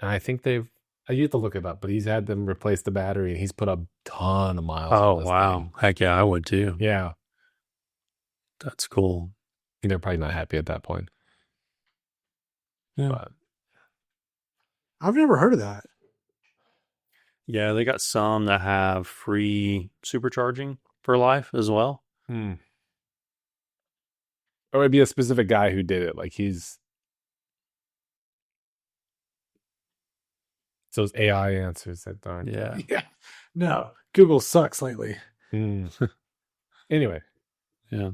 and I think you have to look it up, but he's had them replace the battery, and he's put a ton of miles. Oh wow! Heck yeah, I would too. Yeah, that's cool. They're probably not happy at that point. Yeah. But I've never heard of that. Yeah, they got some that have free supercharging for life as well. or it'd be a specific guy who did it. Like he's those AI answers that aren't. Yeah. Yeah. No, Google sucks lately. Anyway, Yeah.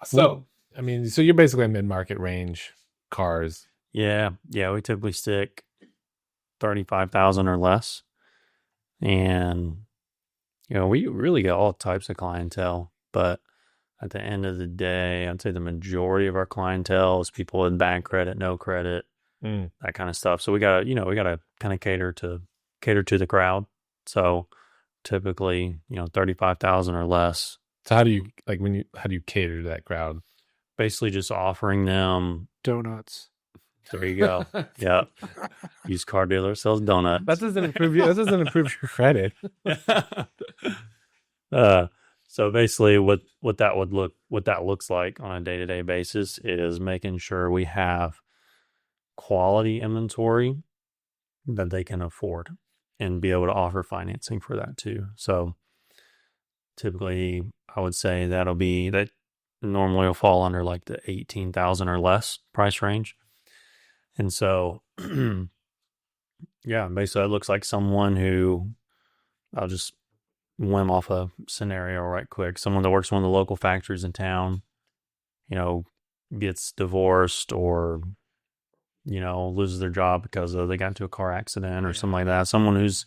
so I mean, so you're basically a mid-market range cars. Yeah. Yeah. We typically stick 35,000 or less. And, we really get all types of clientele. But at the end of the day, I'd say the majority of our clientele is people with bad credit, no credit, that kind of stuff. So we gotta kind of cater to the crowd. So typically, 35,000 or less. So how do you how do you cater to that crowd? Basically just offering them. Donuts. There you go. Yeah. Used car dealer sells donuts. That doesn't improve you. That doesn't improve your credit. So basically what that looks like on a day-to-day basis is making sure we have quality inventory that they can afford and be able to offer financing for that too. So typically I would say that normally will fall under like the 18,000 or less price range. And so, yeah, basically it looks like someone who, I'll just whim off a scenario right quick. Someone that works in one of the local factories in town, gets divorced or, loses their job because they got into a car accident or something like that. Someone who's,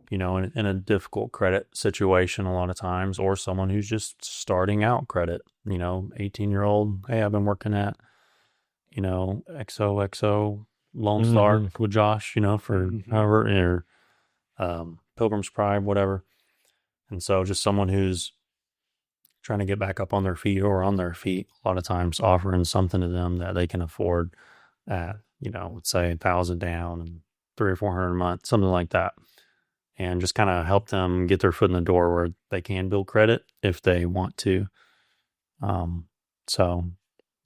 in a difficult credit situation a lot of times, or someone who's just starting out credit, 18-year-old. Hey, I've been working at, XOXO Lone Star with Josh, for however, or Pilgrim's Pride, whatever. And so just someone who's trying to get back up on their feet or on their feet, a lot of times offering something to them that they can afford at, let's say 1,000 down and 300 or 400 a month, something like that. And just kind of help them get their foot in the door where they can build credit if they want to. So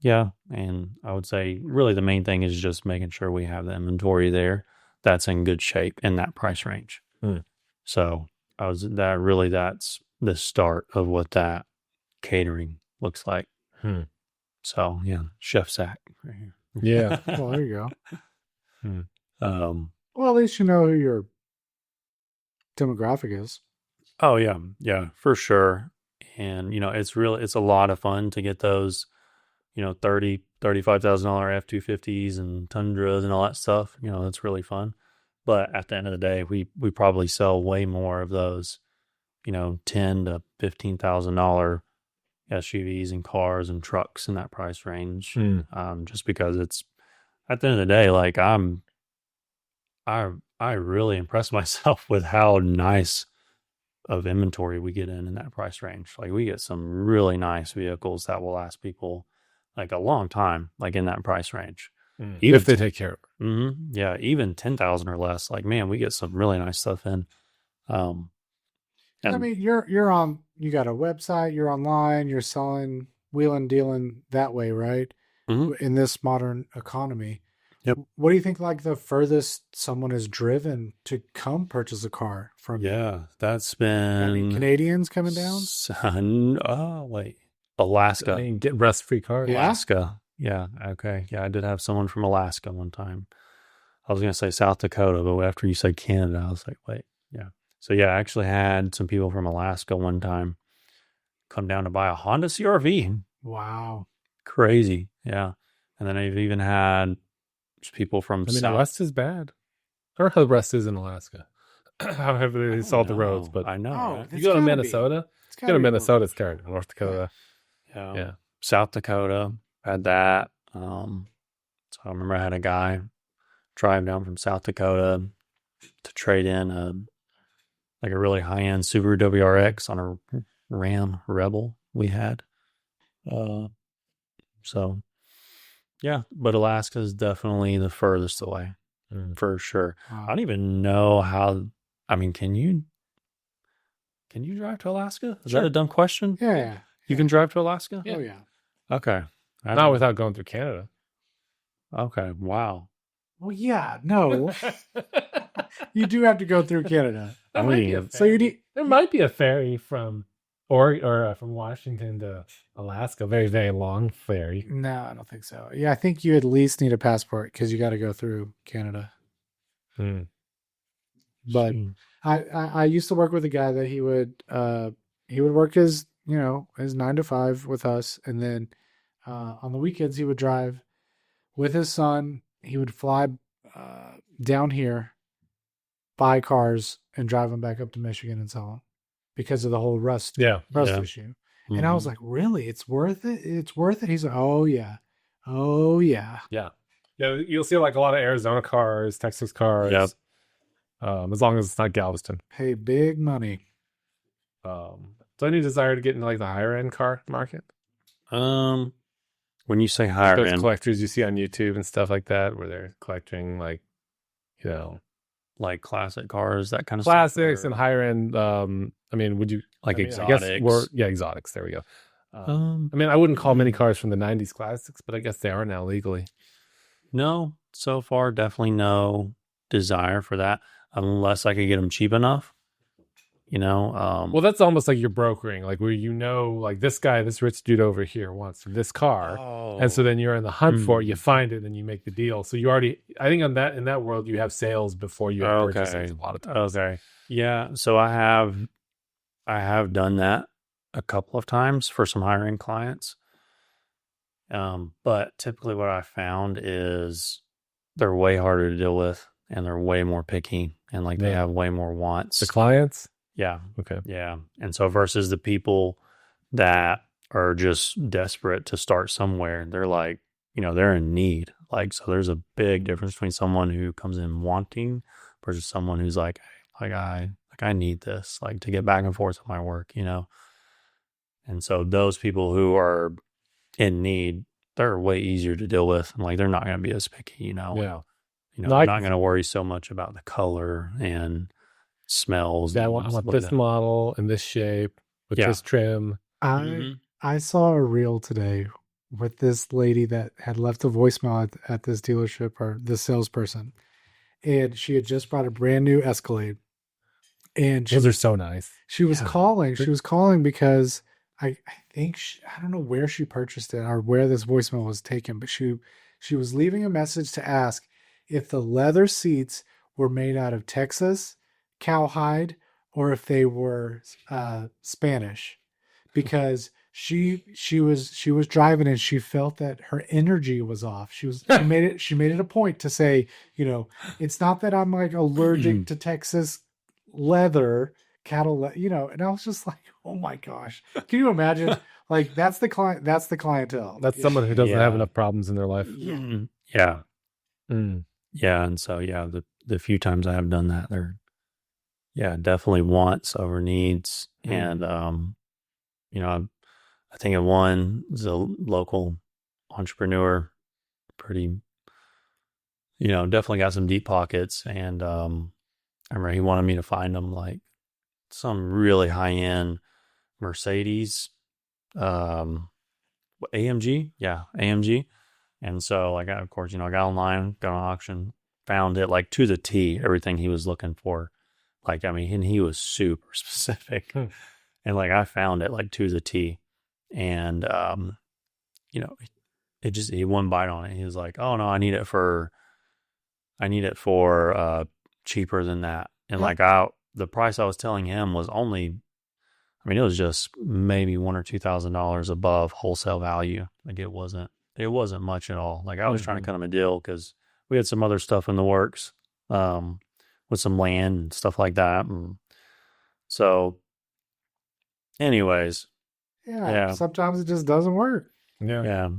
yeah. And I would say really the main thing is just making sure we have the inventory there that's in good shape in that price range. So that's the start of what that catering looks like. So yeah, Chef Zach right here. Yeah. Well, there you go. Well, at least you know who your demographic is. Oh yeah, for sure. And it's a lot of fun to get those, $35,000 F-250s and Tundras and all that stuff. That's really fun. But at the end of the day, we probably sell way more of those, $10,000 to $15,000 SUVs and cars and trucks in that price range. Just because it's at the end of the day, like I really impress myself with how nice of inventory we get in that price range. Like we get some really nice vehicles that will last people like a long time, like in that price range. Even if they take care of it. Yeah, even 10,000 or less. Like, man, we get some really nice stuff in. I mean, you got a website, you're online, you're selling, wheeling, dealing that way, right? In this modern economy. Yep. What do you think, like the furthest someone is driven to come purchase a car from? Yeah, that's been Canadians coming down. Alaska. I mean, get rust-free cars. Alaska. Yeah. Okay. Yeah, I did have someone from Alaska one time. I was going to say South Dakota, but after you said Canada, I was like, wait. Yeah. So yeah, I actually had some people from Alaska one time come down to buy a Honda CR-V. Wow. Crazy. Yeah. And then I've even had people from South. Rust is bad. Or how rust is in Alaska. How heavily they salt the roads. But I know. Right? You go to Minnesota. You go to Minnesota, it's terrible. North Dakota. Yeah. South Dakota had that. So I remember I had a guy drive down from South Dakota to trade in a really high-end Subaru WRX on a Ram Rebel we had. So yeah, but Alaska is definitely the furthest away for sure. Wow. I don't even know how. I mean, can you drive to Alaska? Is that a dumb question? Yeah. You can drive to Alaska? Yeah. Oh yeah. Okay. Not without going through Canada. Okay. Wow. Well, yeah, no, you do have to go through Canada. There I might be a mean, So you ferry. need. There might be a ferry from from Washington to Alaska. Very, very long ferry. No, I don't think so. Yeah, I think you at least need a passport because you got to go through Canada. Hmm. But I used to work with a guy that he would work his his 9 to 5 with us, and then on the weekends he would drive with his son. He would fly down here, buy cars, and drive them back up to Michigan and sell them because of the whole rust Yeah. issue. And I was like, really? It's worth it? It's worth it? He's like, oh yeah. Yeah. Yeah. You'll see like a lot of Arizona cars, Texas cars. Yep. As long as it's not Galveston. Pay big money. So any desire to get into like the higher end car market? When you say higher Those end, collectors you see on YouTube and stuff like that, where they're collecting like, like classic cars, that kind of classics stuff, and higher end. I mean, would you like I exotics? guess exotics. There we go. I mean, I wouldn't call many cars from the '90s classics, but I guess they are now legally. No, so far, definitely no desire for that, unless I could get them cheap enough. Well, that's almost like you're brokering, like where like this guy, this rich dude over here wants this car, and so then you're in the hunt for it. You find it, and you make the deal. So you already, I think, in that world, you have sales before you have purchases. A lot of times. Okay, yeah. So I have done that a couple of times for some higher end clients. But typically, what I found is they're way harder to deal with, and they're way more picky, and like they have way more wants. The clients. Yeah. Okay. Yeah. And so versus the people that are just desperate to start somewhere, they're like, they're in need. Like, so there's a big difference between someone who comes in wanting versus someone who's like I need this, like to get back and forth with my work, And so those people who are in need, they're way easier to deal with. And like, they're not going to be as picky, Yeah. They're not going to worry so much about the color and smells. Yeah, I want this model in this shape with this trim. I saw a reel today with this lady that had left a voicemail at this dealership, or this salesperson, and she had just bought a brand new Escalade. And those are so nice. She was calling. She was calling because I think I don't know where she purchased it or where this voicemail was taken, but she was leaving a message to ask if the leather seats were made out of Texas cowhide or if they were Spanish, because she was driving and she felt that her energy was off. She made it a point to say, it's not that I'm like allergic to Texas leather, cattle, and I was just like, oh my gosh, can you imagine? Like that's the clientele. That's someone who doesn't have enough problems in their life. Yeah. Yeah. And so, the few times I have done that, they're, definitely wants over needs. And, I think of one is a local entrepreneur, pretty, definitely got some deep pockets. And, I remember he wanted me to find him like some really high end Mercedes, AMG. Yeah. AMG. And so like, of course, I got online, got on auction, found it like to the T, everything he was looking for. Like, I mean, and he was super specific. And like, I found it like to the T. And, he one bite on it. He was like, oh no, I need it for cheaper than that. And like the price I was telling him was only, I mean, it was just maybe $1,000 or $2,000 above wholesale value. Like it wasn't much at all. Like I was trying to cut him a deal because we had some other stuff in the works, with some land and stuff like that. And so anyways, sometimes it just doesn't work. Yeah.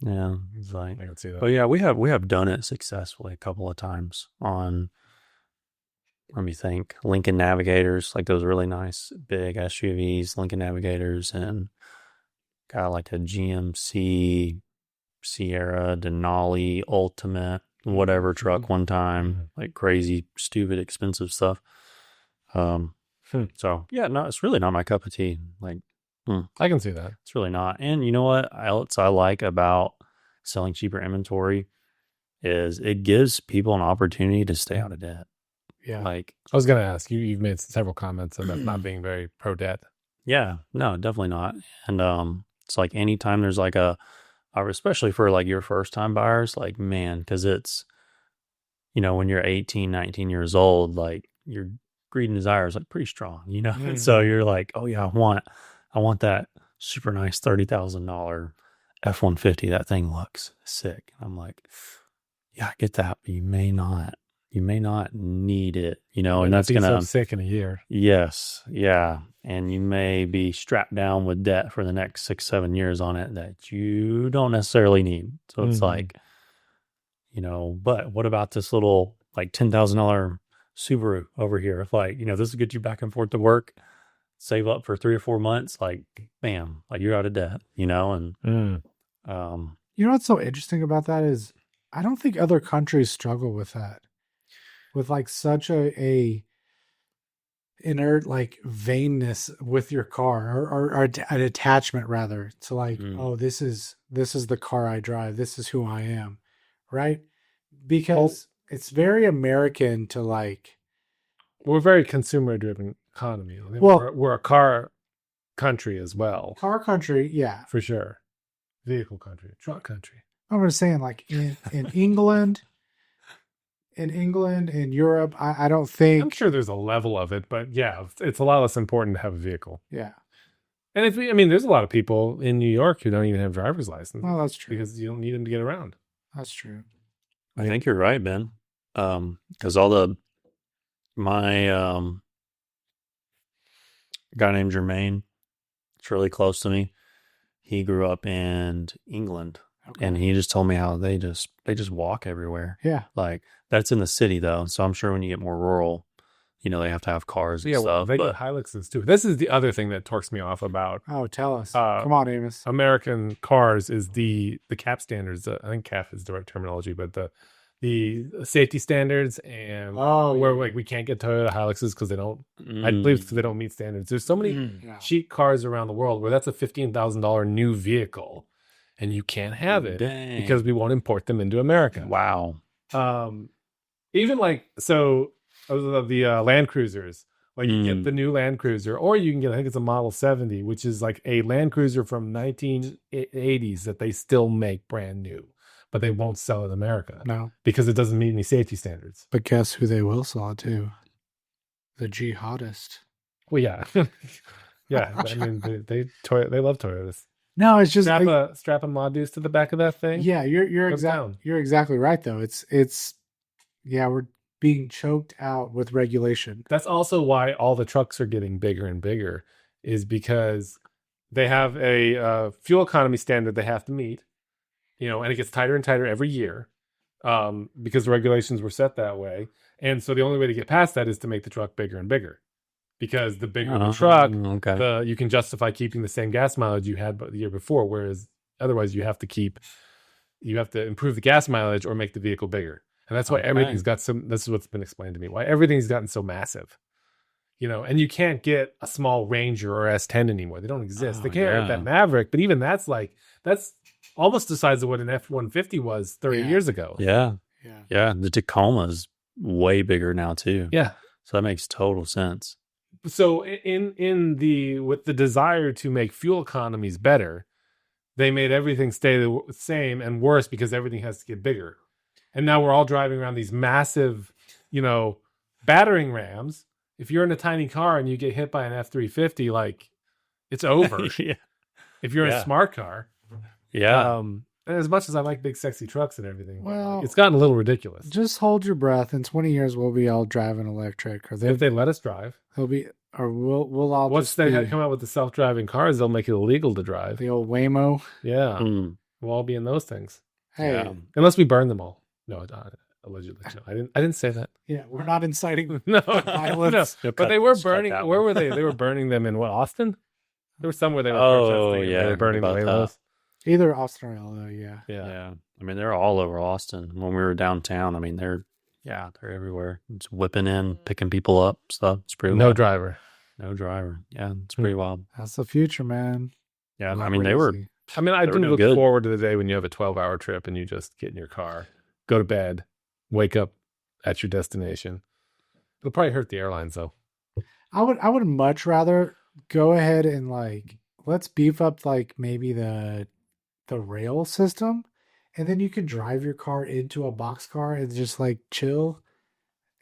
It's like, I can see that. But yeah, we have done it successfully a couple of times on, let me think, Lincoln Navigators, like those really nice big SUVs, Lincoln Navigators, and got like a GMC Sierra Denali Ultimate whatever truck one time, like crazy, stupid, expensive stuff. So yeah, no, it's really not my cup of tea. Like I can see that. It's really not. And you know what else I like about selling cheaper inventory is it gives people an opportunity to stay out of debt. Yeah. Like, I was going to ask you, you've made several comments about not being very pro debt. yeah, no, definitely not. And it's like anytime there's like especially for like your first time buyers, like, man, because it's, when you're 18, 19 years old, like your greed and desire is like pretty strong, And so you're like, oh yeah, I want that super nice $30,000 F-150. That thing looks sick. I'm like, yeah, I get that, but you may not need it, and that's be gonna so sick in a year. Yes, yeah, and you may be strapped down with debt for the next 6-7 years on it that you don't necessarily need. So it's like, but what about this little like $10,000 Subaru over here? Like, this will get you back and forth to work, save up for 3 or 4 months, like, bam, like you're out of debt, and You know what's so interesting about that is I don't think other countries struggle with that. With like such a inert like vainness with your car or an attachment rather to like, oh, this is the car I drive. This is who I am. Right? Because it's very American to like. We're a very consumer driven economy. Well, we're a car country as well. Car country. Yeah. For sure. Vehicle country, truck country. I was saying like in England, in Europe, I don't think. I'm sure there's a level of it, but yeah, it's a lot less important to have a vehicle. Yeah. And there's a lot of people in New York who don't even have driver's license. Well, that's true. Because you don't need them to get around. That's true. I think you're right, Ben. Because my guy named Jermaine, it's really close to me. He grew up in England, and he just told me how they just walk everywhere. Yeah, like that's in the city though. So I'm sure when you get more rural, they have to have cars and stuff. They get Hiluxes too. This is the other thing that torques me off about. Oh, tell us! Come on, Amos. American cars is the CAP standards. I think CAP is the right terminology, but the safety standards and where like we can't get Toyota Hiluxes because they don't. I believe because they don't meet standards. There's so many cheap cars around the world where that's a $15,000 new vehicle, and you can't have it because we won't import them into America. Wow. Even like so. The Land Cruisers, like you get the new Land Cruiser, or you can get, I think it's a Model 70, which is like a Land Cruiser from 1980s that they still make brand new, but they won't sell in America. No, because it doesn't meet any safety standards. But guess who they will sell to? The jihadist. Well, yeah, yeah. I mean, they love Toyotas. No, it's just strap a Modus to the back of that thing. Yeah, you're exactly right though. It's we're being choked out with regulation. That's also why all the trucks are getting bigger and bigger, is because they have a fuel economy standard they have to meet, and it gets tighter and tighter every year, because the regulations were set that way. And so the only way to get past that is to make the truck bigger and bigger, because the bigger the truck, you can justify keeping the same gas mileage you had the year before, whereas otherwise you have to improve the gas mileage or make the vehicle bigger. And that's why everything's got this is what's been explained to me, why everything's gotten so massive, and you can't get a small Ranger or S10 anymore. They don't exist. They can't get that Maverick, but even that's almost the size of what an F-150 was 30 years ago. Yeah. The Tacoma's way bigger now too. Yeah. So that makes total sense. So with the desire to make fuel economies better, they made everything stay the same and worse because everything has to get bigger. And now we're all driving around these massive, battering rams. If you're in a tiny car and you get hit by an F-350, like, it's over. Yeah. If you're in a smart car. Yeah. And as much as I like big, sexy trucks and everything, well, it's gotten a little ridiculous. Just hold your breath. In 20 years, we'll be all driving electric. If they let us drive. We'll all once they come out with the self-driving cars, they'll make it illegal to drive. The old Waymo. Yeah. We'll all be in those things. Hey. Yeah. Unless we burn them all. No, allegedly. No, I didn't say that. Yeah, we're not inciting violence. No. But they were burning. Where were they? They were burning them in what, Austin? There was somewhere they were protesting. Yeah, they were burning the Waylos. Either Austin or LA, yeah. I mean, they're all over Austin. When we were downtown, I mean, they're everywhere. It's whipping in, picking people up, stuff. It's pretty no driver. No driver. Yeah, it's pretty wild. That's the future, man. Yeah, I mean, they were. Crazy. I mean, I They were do doing look good. forward to the day when you have a 12-hour trip and you just get in your car, go to bed, wake up at your destination. It'll probably hurt the airlines though. I would much rather go ahead and like let's beef up like maybe the rail system, and then you can drive your car into a boxcar and just like chill,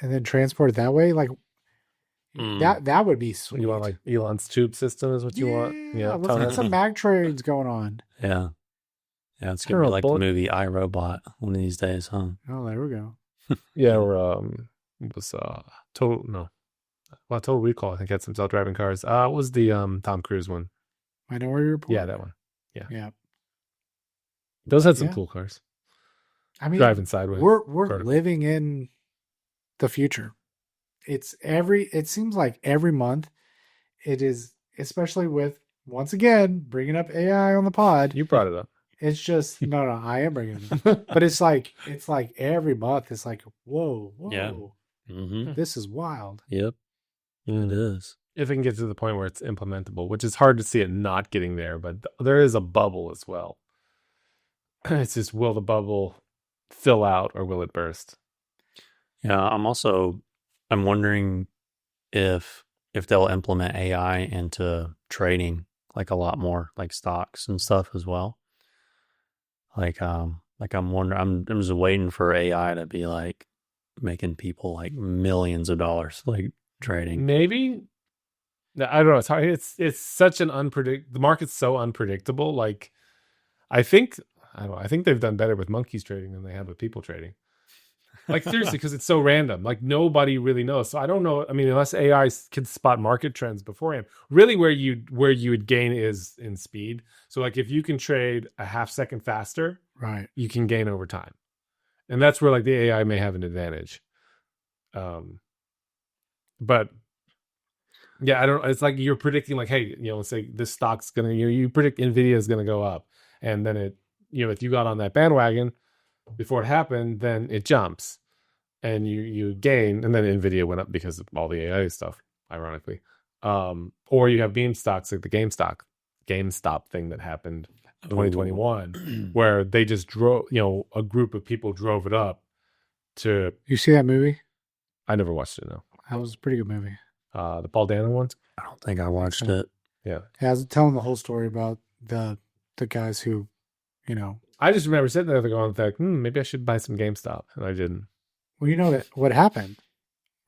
and then transport it that way. Like that would be sweet. You want like Elon's tube system is what you want? Yeah, let's Tony? get some mag trains going on. Yeah. Yeah, it's I don't gonna be know, like the movie iRobot one of these days, huh? Oh, there we go. Yeah, or it was Total Recall. I think had some self-driving cars. What was the Tom Cruise one? Minority Report. Yeah, that one. Yeah. Those had some Yeah. cool cars. I mean, Driving sideways. we're vertical. living in the future. It seems like every month it is, especially with, once again, bringing up AI on the pod. You brought it up. It's just, no, I am bringing it up. But it's like every month it's like, whoa, Yeah. Mm-hmm. this is wild. Yep. It is. If it can get to the point where it's implementable, which is hard to see it not getting there, but there is a bubble as well. It's just, will the bubble fill out or will it burst? Yeah, I'm wondering if they'll implement AI into trading like a lot more, like stocks and stuff as well. Like I'm wondering, I'm just waiting for AI to be like making people like millions of dollars like trading. Maybe. I don't know. It's hard. It's such an the market's so unpredictable. Like, I think they've done better with monkeys trading than they have with people trading. Like, seriously, because it's so random. Like, nobody really knows. So I don't know. I mean, unless AI can spot market trends beforehand, really where you would gain is in speed. So like, if you can trade a half second faster, Right. you can gain over time. And that's where like the AI may have an advantage. But yeah, I don't. It's like you're predicting, like, hey, let's say this stock's gonna. You predict Nvidia is gonna go up, and then it, if you got on that bandwagon before it happened, then it jumps, and you gain, and then Nvidia went up because of all the AI stuff, ironically. Or you have meme stocks like the GameStop thing that happened in 2021, where they just drove. A group of people drove it up to. You see that movie? I never watched it. No, That was a pretty good movie. the Paul Dano ones. I don't think I watched it. Yeah. Yeah, I was telling the whole story about the guys who, I just remember sitting there going, like, maybe I should buy some GameStop, and I didn't. well, you know that what happened?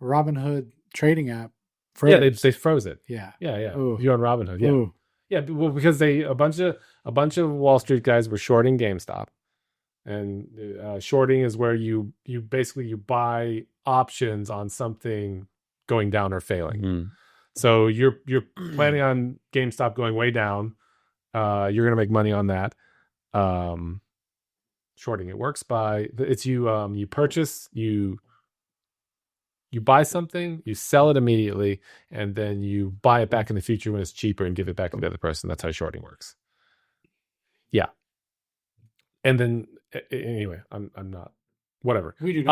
Robinhood trading app froze. Yeah, they froze it. Yeah. Yeah. Ooh. You're on Robinhood. Yeah, Ooh. yeah. Well, because a bunch of Wall Street guys were shorting GameStop, and shorting is where you basically you buy options on something going down or failing. Mm. So you're planning on GameStop going way down. You're gonna make money on that. Shorting, it works by it's you purchase, you buy something, you sell it immediately, and then you buy it back in the future when it's cheaper and give it back to the other person. That's how shorting works. Yeah. And then anyway, I'm not, whatever. We do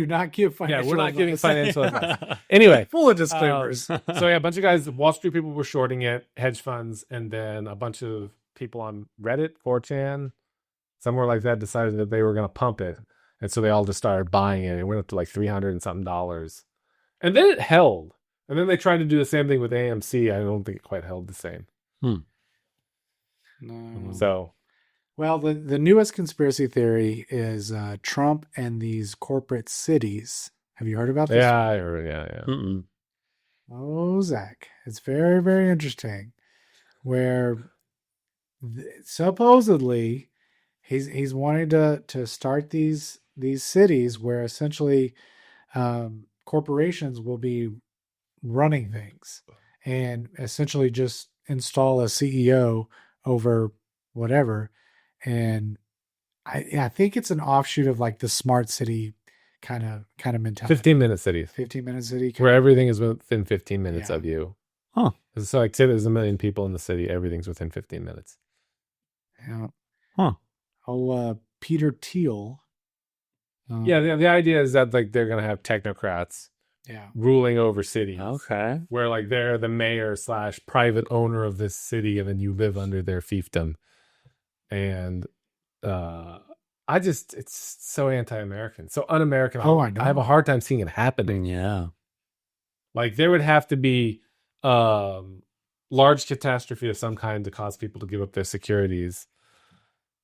not give financial Yeah, we're not giving advice. financial advice. Anyway, Full of disclaimers. so yeah, a bunch of guys, Wall Street people were shorting it, hedge funds, and then a bunch of people on Reddit, 4chan, somewhere like that, decided that they were going to pump it, and so they all just started buying it. It went up to like $300 and something, and then it held. And then they tried to do the same thing with AMC. I don't think it quite held the same. No. So, Well, the newest conspiracy theory is Trump and these corporate cities. Have you heard about this? yeah, I heard, yeah. Mm-mm. Oh, Zach, it's very, very interesting. Where supposedly he's wanting to start these cities where essentially corporations will be running things and essentially just install a CEO over whatever. And I think it's an offshoot of like the smart city kind of mentality. 15-minute cities. 15-minute city. Where everything is within 15 minutes Yeah. of you. Huh. So like say there's 1 million people in the city, everything's within 15 minutes. Yeah. Huh. Oh, Peter Thiel. Yeah, the idea is that like they're gonna have technocrats Yeah. ruling over cities. Okay. Where like they're the mayor / private owner of this city, and then you live under their fiefdom. And it's so anti-American, so un-American. Oh, I know. I have a hard time seeing it happening. Yeah. Like there would have to be large catastrophe of some kind to cause people to give up their securities.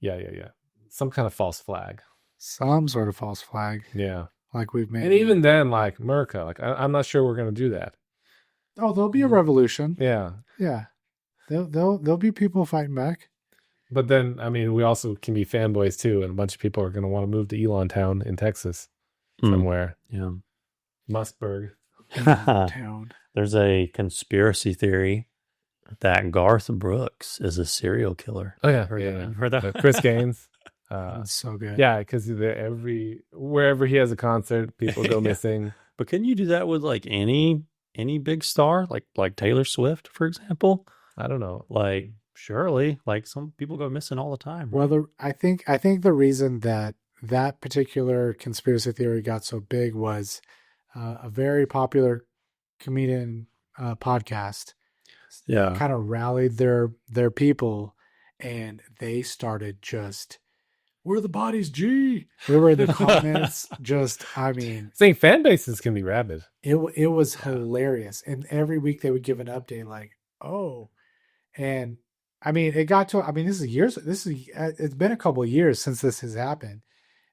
Yeah. Some kind of false flag. Some sort of false flag. Yeah. Like we've made. And even then, like America, like I'm not sure we're going to do that. Oh, there'll be a revolution. Yeah. Yeah. There'll be people fighting back. But then, I mean, we also can be fanboys too, and a bunch of people are going to want to move to Elon Town in Texas somewhere. Yeah. Musburg. Town. There's a conspiracy theory that Garth Brooks is a serial killer. Oh yeah, Heard that? Chris Gaines. That's so good. Yeah, because wherever he has a concert, people go missing. But can you do that with like any big star, like Taylor Swift, for example? I don't know. Like surely, like some people go missing all the time. Well, I think the reason that particular conspiracy theory got so big was a very popular comedian podcast. Yeah. Kind of rallied their people, and they started just, "Where are the bodies, G?" They were in the comments. Just, I mean, Saying fan bases can be rabid. it was hilarious, and every week they would give an update, like, "Oh," and I mean, it got to. I mean, it's been a couple of years since this has happened,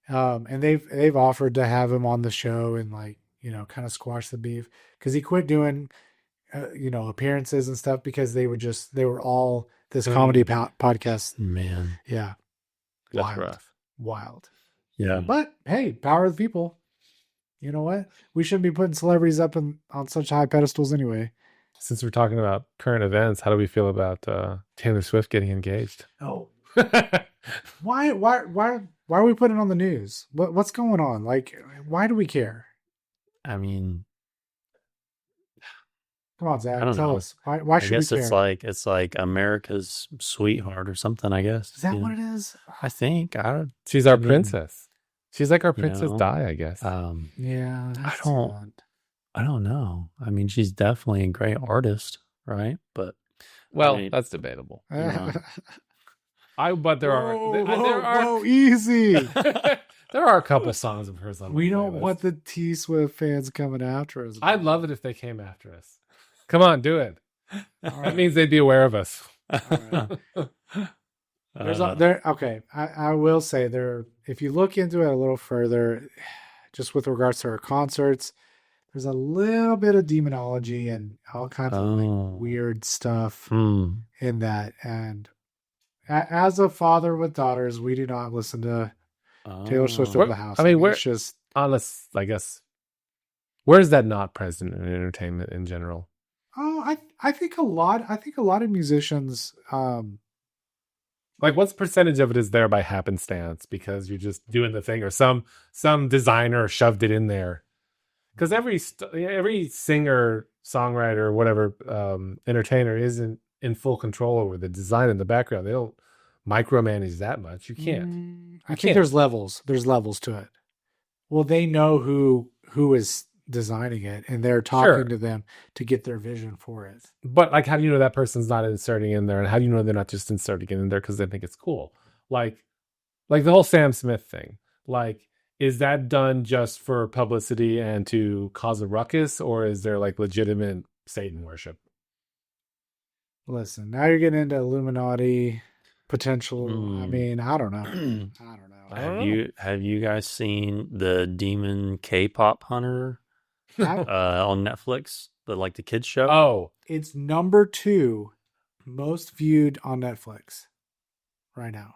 and they've offered to have him on the show and like kind of squash the beef because he quit doing appearances and stuff because they were all this comedy podcast. Man. Yeah, That's rough. Wild. Yeah. But hey, power of the people. You know what? We shouldn't be putting celebrities up on such high pedestals anyway. Since we're talking about current events, how do we feel about Taylor Swift getting engaged? Oh, why are we putting it on the news? What's going on? Like, why do we care? I mean, Come on, Zach, I don't tell know. us. Why should we guess care? it's like America's sweetheart or something, I guess. Is that what it is? I think. She's our mean, princess. She's like our you Princess know, Di, I guess. Yeah, I don't know. I mean, she's definitely a great artist, right? But Well, I mean, that's debatable. know. But there are easy. there are a couple songs of hers on. We my don't playlist. want the T Swift fans coming after us. I'd love it if they came after us. Come on, do it. That means they'd be aware of us. Okay. I will say if you look into it a little further, just with regards to her concerts, there's a little bit of demonology and all kinds of like weird stuff in that. And as a father with daughters, we do not listen to Taylor Swift over the house. I mean, it's just honest, I guess. Where is that not present in entertainment in general? Oh, I think a lot of musicians, like what's percentage of it is there by happenstance because you're just doing the thing, or some designer shoved it in there? Because every singer, songwriter, whatever, entertainer isn't in full control over the design in the background. They don't micromanage that much. You can't. I think there's levels. There's levels to it. Well, they know who is designing it, and they're talking to them to get their vision for it. But like, how do you know that person's not inserting in there, and how do you know they're not just inserting it in there because they think it's cool? Like the whole Sam Smith thing. Like, is that done just for publicity and to cause a ruckus, or is there like legitimate Satan worship? Listen, now you're getting into Illuminati potential. I mean, I don't know. Have you guys seen the Demon K-pop Hunter on Netflix? The kids show? Oh, it's number 2 most viewed on Netflix right now.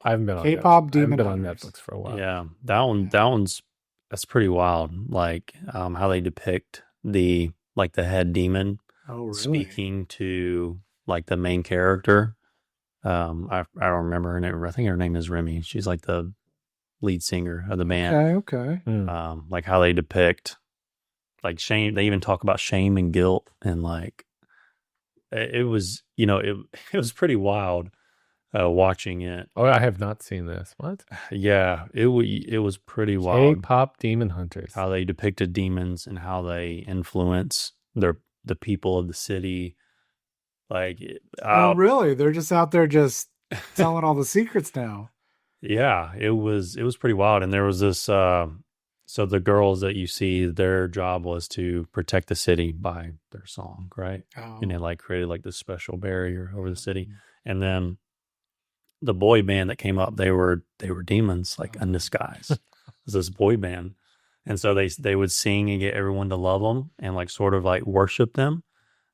I haven't been on K-pop Demon. I haven't been on Netflix for a while. Yeah, that's pretty wild. Like how they depict the head demon speaking to like the main character. I don't remember her name. I think her name is Remy. She's like the lead singer of the band. Okay. Like how they depict like shame. They even talk about shame and guilt, and like it was, it was pretty wild. watching it. Oh, I have not seen this. What? Yeah, it was pretty wild K-pop demon hunters. how they depicted demons and how they influence the people of the city. Like, Oh, really? They're just out there just telling all the secrets now. yeah, it was pretty wild. And there was this so the girls that you see, their job was to protect the city by their song, right? Oh. And they like created like this special barrier over the city. And then the boy band that came up, they were demons, like in disguise. It was this boy band. And so they would sing and get everyone to love them and like sort of like worship them.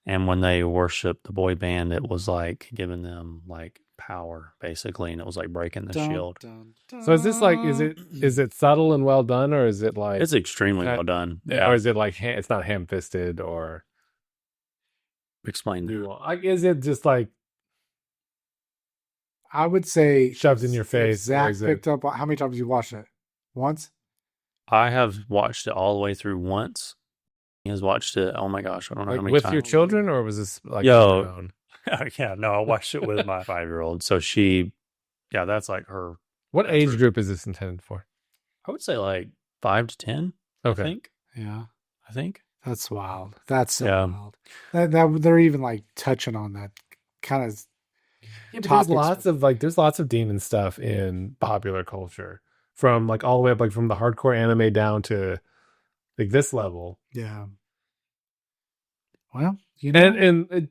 And when they worshiped the boy band, it was like giving them like power, basically, and it was like breaking the shield. So is this like, is it subtle and well done, or is it like It's extremely well done. or is it like it's not ham-fisted or Explain that. like, is it just like I would say shoved in your face? Zach picked up. How many times you watched it? Once? I have watched it all the way through once. He has watched it. Oh my gosh, I don't know Like how many with times. your children, or was this like Yo. on your own? Yeah, no, I watched it with my 5-year-old. So that's like her. What age group is this intended for? I would say like 5 to 10. Okay. I think. That's wild. That's so Yeah. wild. That they're even like touching on that kind of. Yeah, but there's lots of demon stuff in popular culture, from like all the way up, like from the hardcore anime down to like this level. Yeah. Well, you know, And it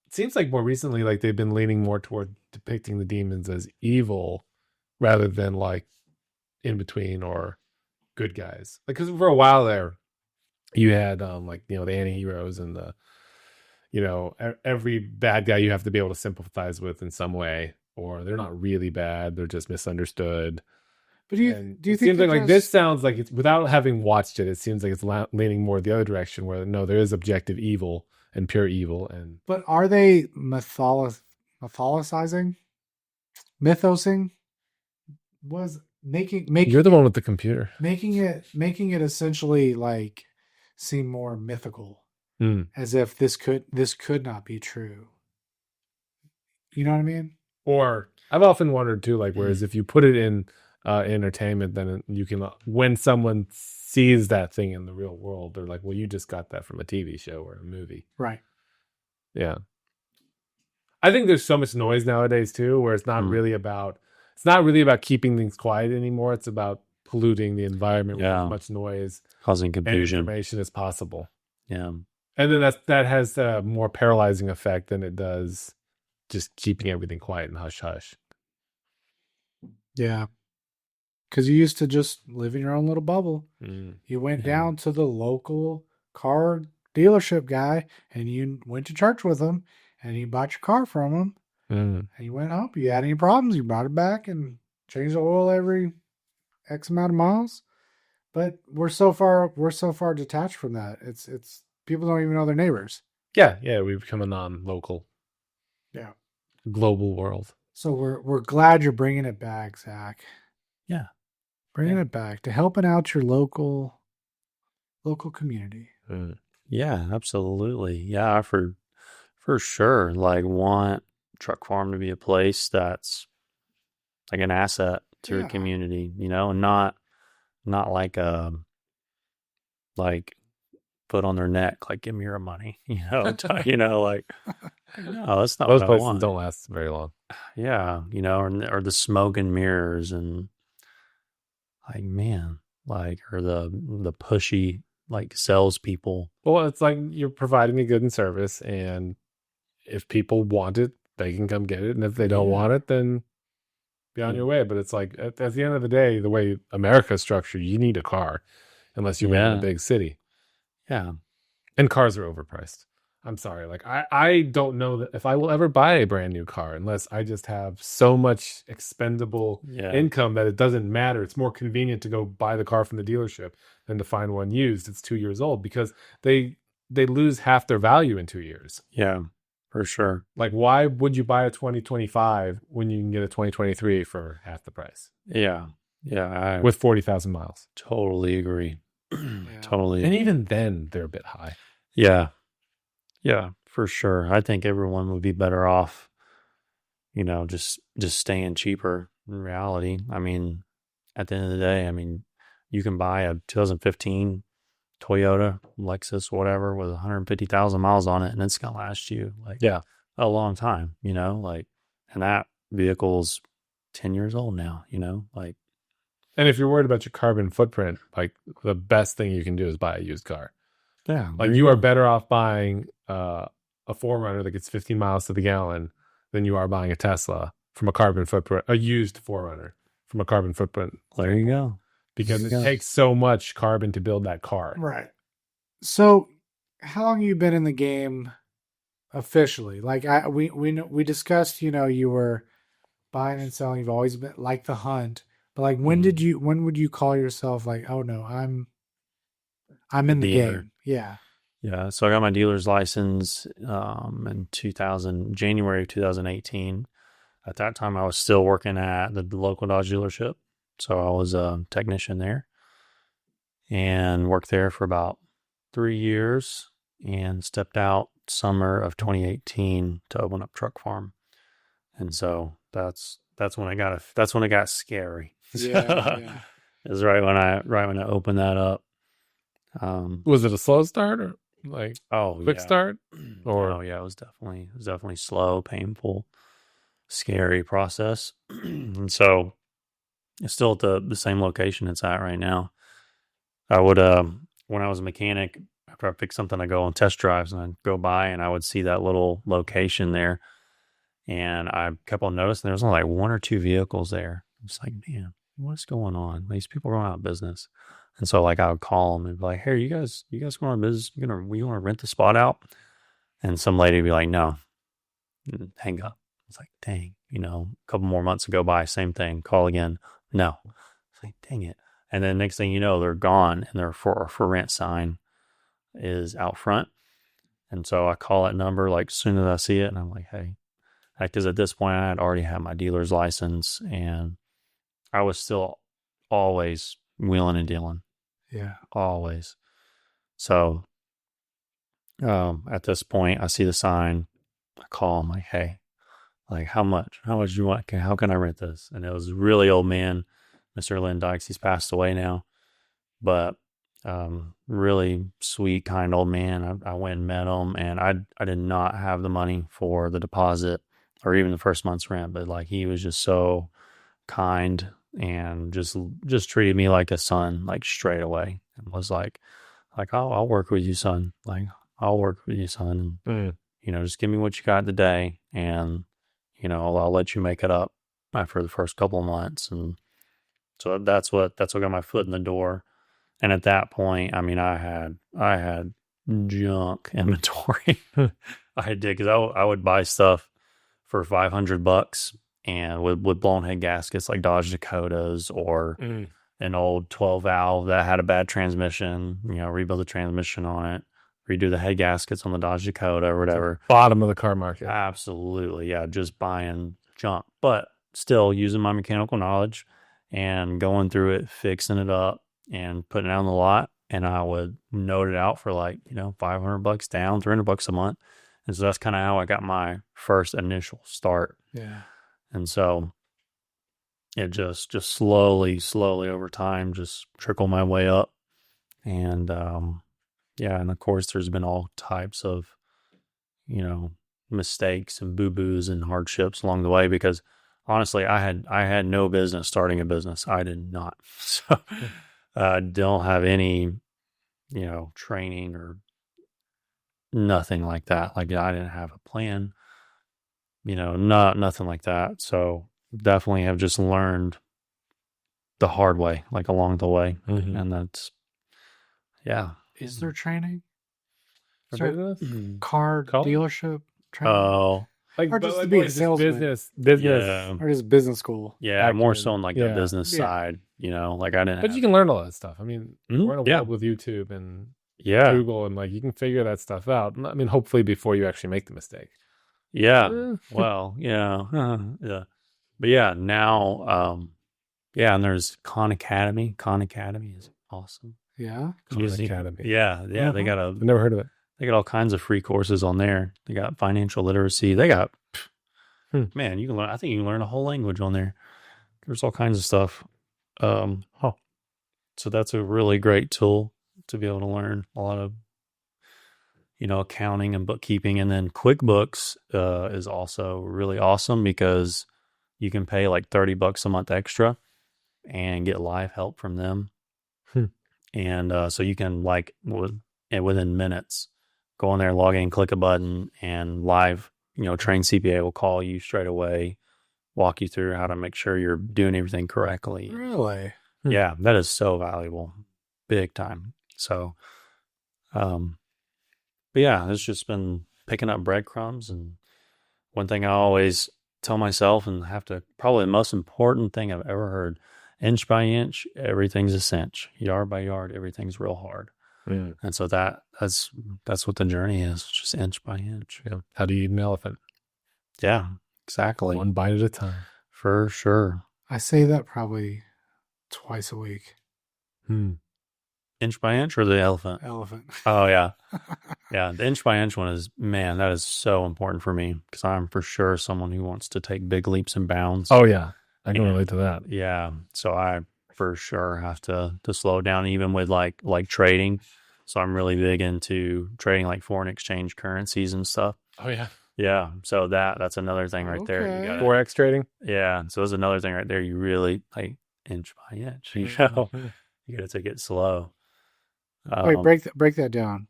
seems like more recently, like they've been leaning more toward depicting the demons as evil rather than like in between or good guys. Like, because for a while there, you had like, you know, the anti-heroes and the, you know, every bad guy you have to be able to sympathize with in some way, or they're not really bad, they're just misunderstood. but do you It think seems that like this sounds like it's, without having watched it, it seems like it's leaning more the other direction, where no, there is objective evil and pure evil. And But are they mythologizing? Mythosing? Was making you're the one with the computer. making it essentially like seem more mythical, as if this could not be true. You know what I mean? Or I've often wondered too, like, whereas if you put it in entertainment, then you can, when someone sees that thing in the real world, they're like, well, you just got that from a TV show or a movie. Right. Yeah. I think there's so much noise nowadays too, where it's not really about keeping things quiet anymore. It's about polluting the environment with as much noise, causing and confusion, information as possible. Yeah. And then that has a more paralyzing effect than it does just keeping everything quiet and hush hush. Yeah. Because you used to just live in your own little bubble. You went down to the local car dealership guy and you went to church with him and you bought your car from him. And you went home. You had any problems, you brought it back and changed the oil every X amount of miles. But we're so far detached from that. It's people don't even know their neighbors. Yeah, we've become a non-local, global world. So we're glad you're bringing it back, Zach. Yeah, bringing it back to helping out your local community. Yeah, absolutely. Yeah, for sure. Like, want Truck Farm to be a place that's like an asset to your community, you know, and not like like foot on their neck, like, give me your money, you know, you know, like, no, that's not those what I places want. don't last very long. Yeah, you know, or the smoke and mirrors and like, man, like, or the pushy like salespeople. Well, it's like you're providing a good and service, and if people want it, they can come get it, and if they don't want it, then be on your way. But it's like at the end of the day, the way America's structured, you need a car unless you live in a big city. Yeah, and cars are overpriced. I'm sorry. Like, I don't know that if I will ever buy a brand new car unless I just have so much expendable income that it doesn't matter. It's more convenient to go buy the car from the dealership than to find one used. It's 2 years old, because they lose half their value in 2 years. Yeah, for sure. Like, why would you buy a 2025 when you can get a 2023 for half the price? Yeah. With 40,000 miles. Totally agree. Totally. And even then, they're a bit high. Yeah, for sure. I think everyone would be better off just staying cheaper in reality. I mean, at the end of the day, I mean, you can buy a 2015 Toyota, Lexus, whatever, with 150,000 miles on it, and it's gonna last you like a long time, like, and that vehicle's 10 years old now, like. And if you're worried about your carbon footprint, like the best thing you can do is buy a used car. Yeah, like you are better off buying a 4Runner that gets 15 miles to the gallon than you are buying a Tesla from a carbon footprint, a used 4Runner from a carbon footprint. There you go. Because it takes so much carbon to build that car. Right. So, how long have you been in the game officially? Like we discussed, you were buying and selling. You've always been like the hunt. But like, when would you call yourself like, oh no, I'm in the game? Yeah. Yeah. So I got my dealer's license in January of 2018. At that time, I was still working at the local Dodge dealership. So I was a technician there and worked there for about 3 years and stepped out summer of 2018 to open up Truck Farm. And so that's when it got scary. Yeah. It was right when I opened that up. Was it a slow start or like quick start? Or it was definitely slow, painful, scary process. And so it's still at the same location it's at right now. I would when I was a mechanic, after I picked something, I go on test drives and I'd go by and I would see that little location there. And I kept on noticing there was only like 1 or 2 vehicles there. It's like, man, what's going on? These people are going out of business. And so like I would call them and be like, hey, you guys going out of business? You want to rent the spot out? And some lady would be like, no, and hang up. It's like, dang, a couple more months go by, same thing, call again. No. It's like, dang it. And then next thing you know, they're gone and their for rent sign is out front. And so I call that number like as soon as I see it and I'm like, hey, because at this point I had already had my dealer's license and I was still always wheeling and dealing. Yeah. Always. So at this point I see the sign, I call him like, hey, like how much do you want? How can I rent this? And it was a really old man, Mr. Lynn Dykes. He's passed away now, but really sweet, kind old man. I went and met him and I did not have the money for the deposit or even the first month's rent, but like he was just so kind and just treated me like a son, like straight away, and was like, I'll work with you, son. Like I'll work with you, son. And, just give me what you got today, and I'll let you make it up after the first couple of months. And so that's what got my foot in the door. And at that point, I mean, I had junk inventory. I did because I would buy stuff for $500 and with blown head gaskets like Dodge Dakotas or an old 12 valve that had a bad transmission, rebuild the transmission on it, redo the head gaskets on the Dodge Dakota or whatever. Bottom of the car market. Absolutely. Yeah. Just buying junk, but still using my mechanical knowledge and going through it, fixing it up and putting it on the lot. And I would note it out for like, $500 down, $300 a month. And so that's kind of how I got my first initial start. Yeah. And so it just slowly over time, just trickled my way up. And, and of course there's been all types of, mistakes and boo-boos and hardships along the way, because honestly, I had no business starting a business. I did not. So I don't have any, training or nothing like that. Like I didn't have a plan, nothing like that. So definitely have just learned the hard way, like along the way. Mm-hmm. And that's, yeah. Is there training? For Sorry, business? car dealership training? Oh, or just to be a salesman. Business. Yeah. Or just business school. Yeah, more so on like the business side, like I didn't. But you can learn all that stuff. I mean, we're in a world with YouTube and yeah. Google, and like you can figure that stuff out. I mean, hopefully before you actually make the mistake. Yeah. Well, yeah. Yeah. But yeah, now, and there's Khan Academy. Khan Academy is awesome. Yeah. Khan Academy. Yeah. Yeah. They got I've never heard of it. They got all kinds of free courses on there. They got financial literacy. They got Man, you can learn. I think you can learn a whole language on there. There's all kinds of stuff. So that's a really great tool to be able to learn a lot of, accounting and bookkeeping. And then QuickBooks is also really awesome because you can pay like $30 a month extra and get live help from them. And so you can within minutes go on there, log in, click a button, and live, trained CPA will call you straight away, walk you through how to make sure you're doing everything correctly. Really? Yeah, that is so valuable, big time. So, but yeah, it's just been picking up breadcrumbs. And one thing I always tell myself, and probably the most important thing I've ever heard, inch by inch, everything's a cinch. Yard by yard, everything's real hard. Mm. And so that's what the journey is, just inch by inch. Yeah. How do you eat an elephant? Yeah, exactly. One bite at a time. For sure. I say that probably twice a week. Inch by inch or the elephant? Elephant. Oh, yeah. Yeah, the inch by inch one that is so important for me because I'm for sure someone who wants to take big leaps and bounds. Oh, yeah. I can relate to that. Yeah. So I for sure have to slow down even with like trading. So I'm really big into trading like foreign exchange currencies and stuff. Oh, yeah. Yeah. So that's another thing right there. You got Forex trading? Yeah. So there's another thing right there. You really like inch by inch. You got to take it slow. Wait, break that down.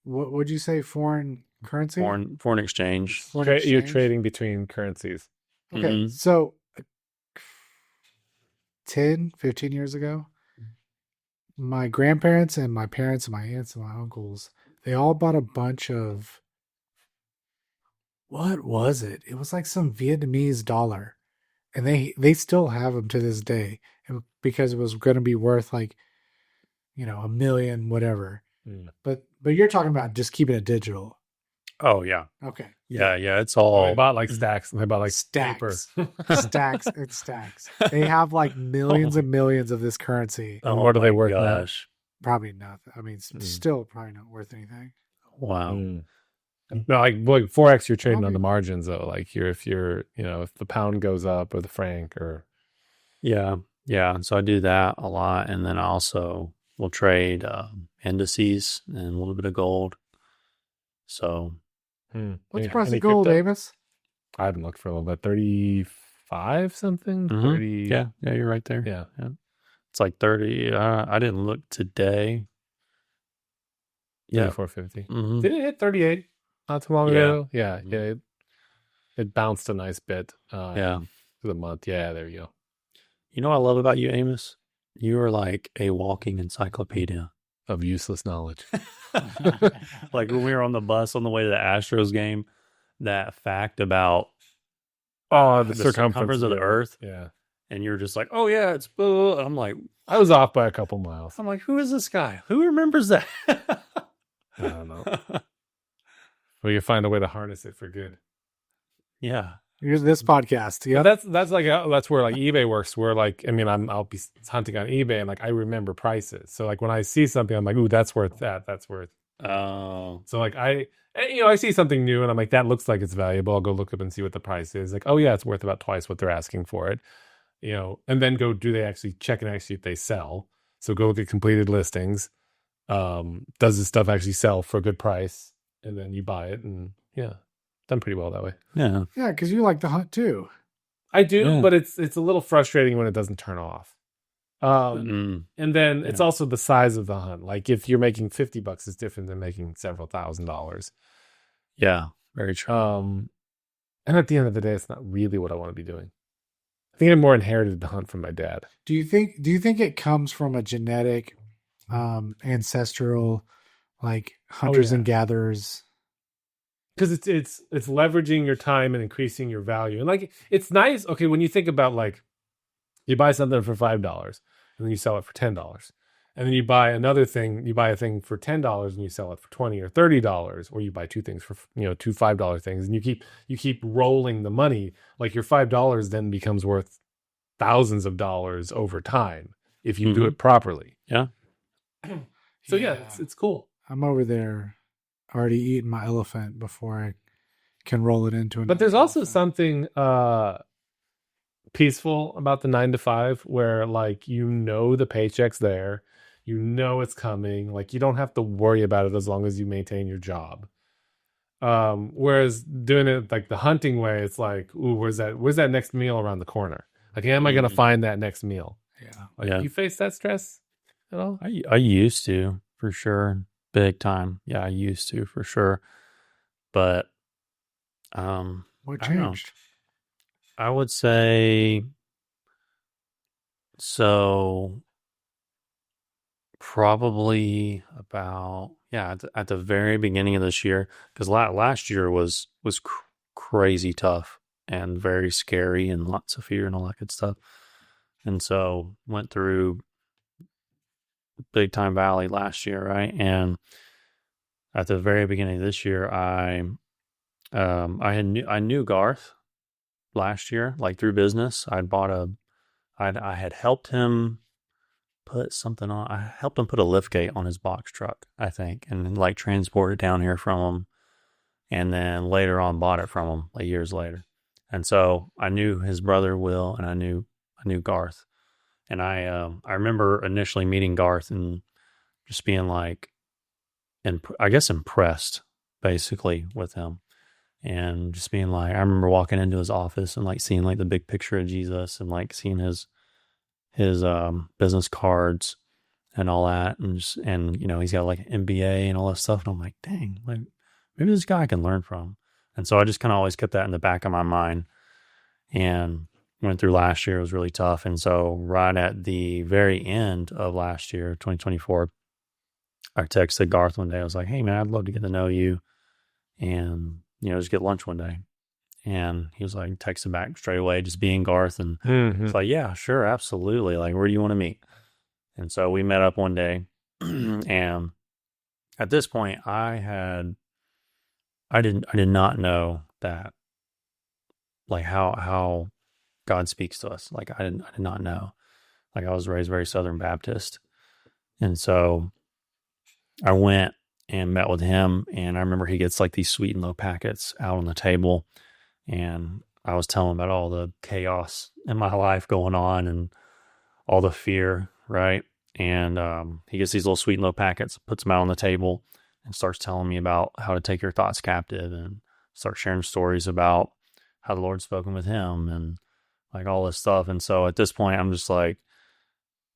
What would you say? Foreign currency? Foreign exchange. You're trading between currencies. Okay. So 10, 15 years ago, my grandparents and my parents and my aunts and my uncles, they all bought a bunch of, what was it? It was like some Vietnamese dollar. And they still have them to this day because it was going to be worth like, $1 million, whatever. But you're talking about just keeping it digital. Oh, yeah. Okay. Yeah. It's all. They bought like stacks. They bought like stacks. paper. Stacks and stacks. They have like millions and millions of this currency. And what are they worth now? Probably nothing. I mean, still probably not worth anything. Wow. No, like Forex, you're trading on the margins though. Like if the pound goes up or the franc or. Yeah. So I do that a lot. And then I also will trade indices and a little bit of gold. So. What's the price of gold, Amos? I haven't looked for a little bit. 35 something? 30. Yeah, you're right there. Yeah. It's like 30. I didn't look today. Yeah. 34.50. Did it hit 38 not too long ago? Yeah. It bounced a nice bit for the month. Yeah, there you go. You know what I love about you, Amos? You are like a walking encyclopedia of useless knowledge. Like when we were on the bus on the way to the Astros game, that fact about the circumference of the Earth. Yeah. And you're just like, oh yeah, it's blah. I'm like, I was off by a couple miles. I'm like, who is this guy? Who remembers that? I don't know. Well, you find a way to harness it for good. Yeah. Here's this podcast. Yeah. That's where like eBay works. Where like, I mean, I'll be hunting on eBay and like I remember prices. So like when I see something, I'm like, ooh, that's worth that. That's worth. Oh. So like I see something new and I'm like, that looks like it's valuable. I'll go look up and see what the price is. Like, oh yeah, it's worth about twice what they're asking for it. And then do they actually check and actually if they sell? So go look at completed listings. Does this stuff actually sell for a good price? And then you buy it and done pretty well that way. Yeah. Yeah, because you like to hunt too. I do, but it's a little frustrating when it doesn't turn off. And then it's also the size of the hunt. Like if you're making $50, it's different than making several $1,000s. Yeah, very true. And at the end of the day, it's not really what I want to be doing. I think I more inherited the hunt from my dad. Do you think it comes from a genetic, ancestral, like hunters and gatherers? Because it's leveraging your time and increasing your value. And like it's nice. Okay, when you think about like you buy something for $5 and then you sell it for $10. And then you buy a thing for $10 and you sell it for $20 or $30, or you buy two things for two $5 things, and you keep rolling the money. Like your $5 then becomes worth thousands of dollars over time if you do it properly. Yeah. So it's cool. I'm over there already eating my elephant before I can roll it into But there's another also job. something peaceful about the 9 to 5 where like the paycheck's there, it's coming, like you don't have to worry about it as long as you maintain your job. Whereas doing it like the hunting way, it's like, ooh, where's that next meal around the corner? Like, am I gonna find that next meal? Yeah. Like, Yeah. you face that stress at all? I used to, for sure. Big time. Yeah, I used to, for sure. But What I don't know. changed? I would say so probably about at the very beginning of this year, because last year was crazy tough and very scary and lots of fear and all that good stuff. And so went through big time valley last year, right? And at the very beginning of this year, I knew Garth last year, like through business. I had helped him put something on. I helped him put a lift gate on his box truck, I think, and then like transport it down here from him, and then later on bought it from him like years later. And so I knew his brother Will, and I knew Garth, and I remember initially meeting Garth and just being like, and I guess impressed basically with him. And just being like, I remember walking into his office and like seeing like the big picture of Jesus and like seeing his business cards and all that, and he's got like an MBA and all that stuff, and I'm like, dang, like maybe this guy I can learn from. And so I just kind of always kept that in the back of my mind. And went through last year, it was really tough. And so right at the very end of last year, 2024, I texted Garth one day. I was like, hey man, I'd love to get to know you and just get lunch one day. And he was like, texted back straight away, just being Garth. And it's like, yeah, sure, absolutely. Like, where do you want to meet? And so we met up one day. And at this point, I did not know that, like how God speaks to us. Like I did not know. Like I was raised very Southern Baptist. And so I went and met with him. And I remember he gets like these sweet and low packets out on the table. And I was telling him about all the chaos in my life going on and all the fear, right? And he gets these little sweet and low packets, puts them out on the table, and starts telling me about how to take your thoughts captive, and start sharing stories about how the Lord's spoken with him and like all this stuff. And so at this point, I'm just like,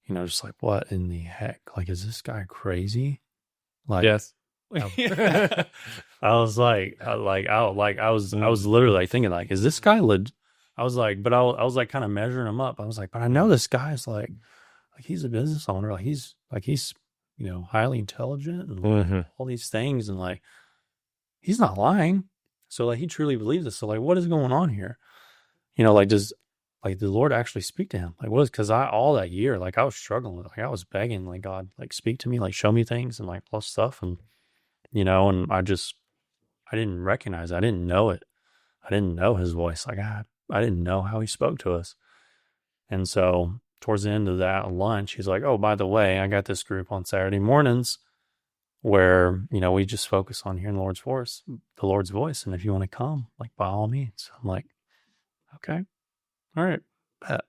just like, what in the heck? Like, is this guy crazy? Like, Yes. I was like, I was literally like thinking like, is this guy I was like, but I was like kind of measuring him up. I was like, but I know this guy's like he's a business owner. Like he's highly intelligent and all these things. And like, he's not lying. So like, he truly believes this. So like, what is going on here? Like, does like the Lord actually speak to him? Like, what is, cause all that year, like I was struggling with, like I was begging like, God, like speak to me, like show me things and like all stuff. And, and I didn't recognize it. I didn't know it. I didn't know his voice. Like I didn't know how he spoke to us. And so towards the end of that lunch, he's like, oh, by the way, I got this group on Saturday mornings where, we just focus on hearing the Lord's voice. And if you want to come, like by all means. I'm like, okay, all right, bet.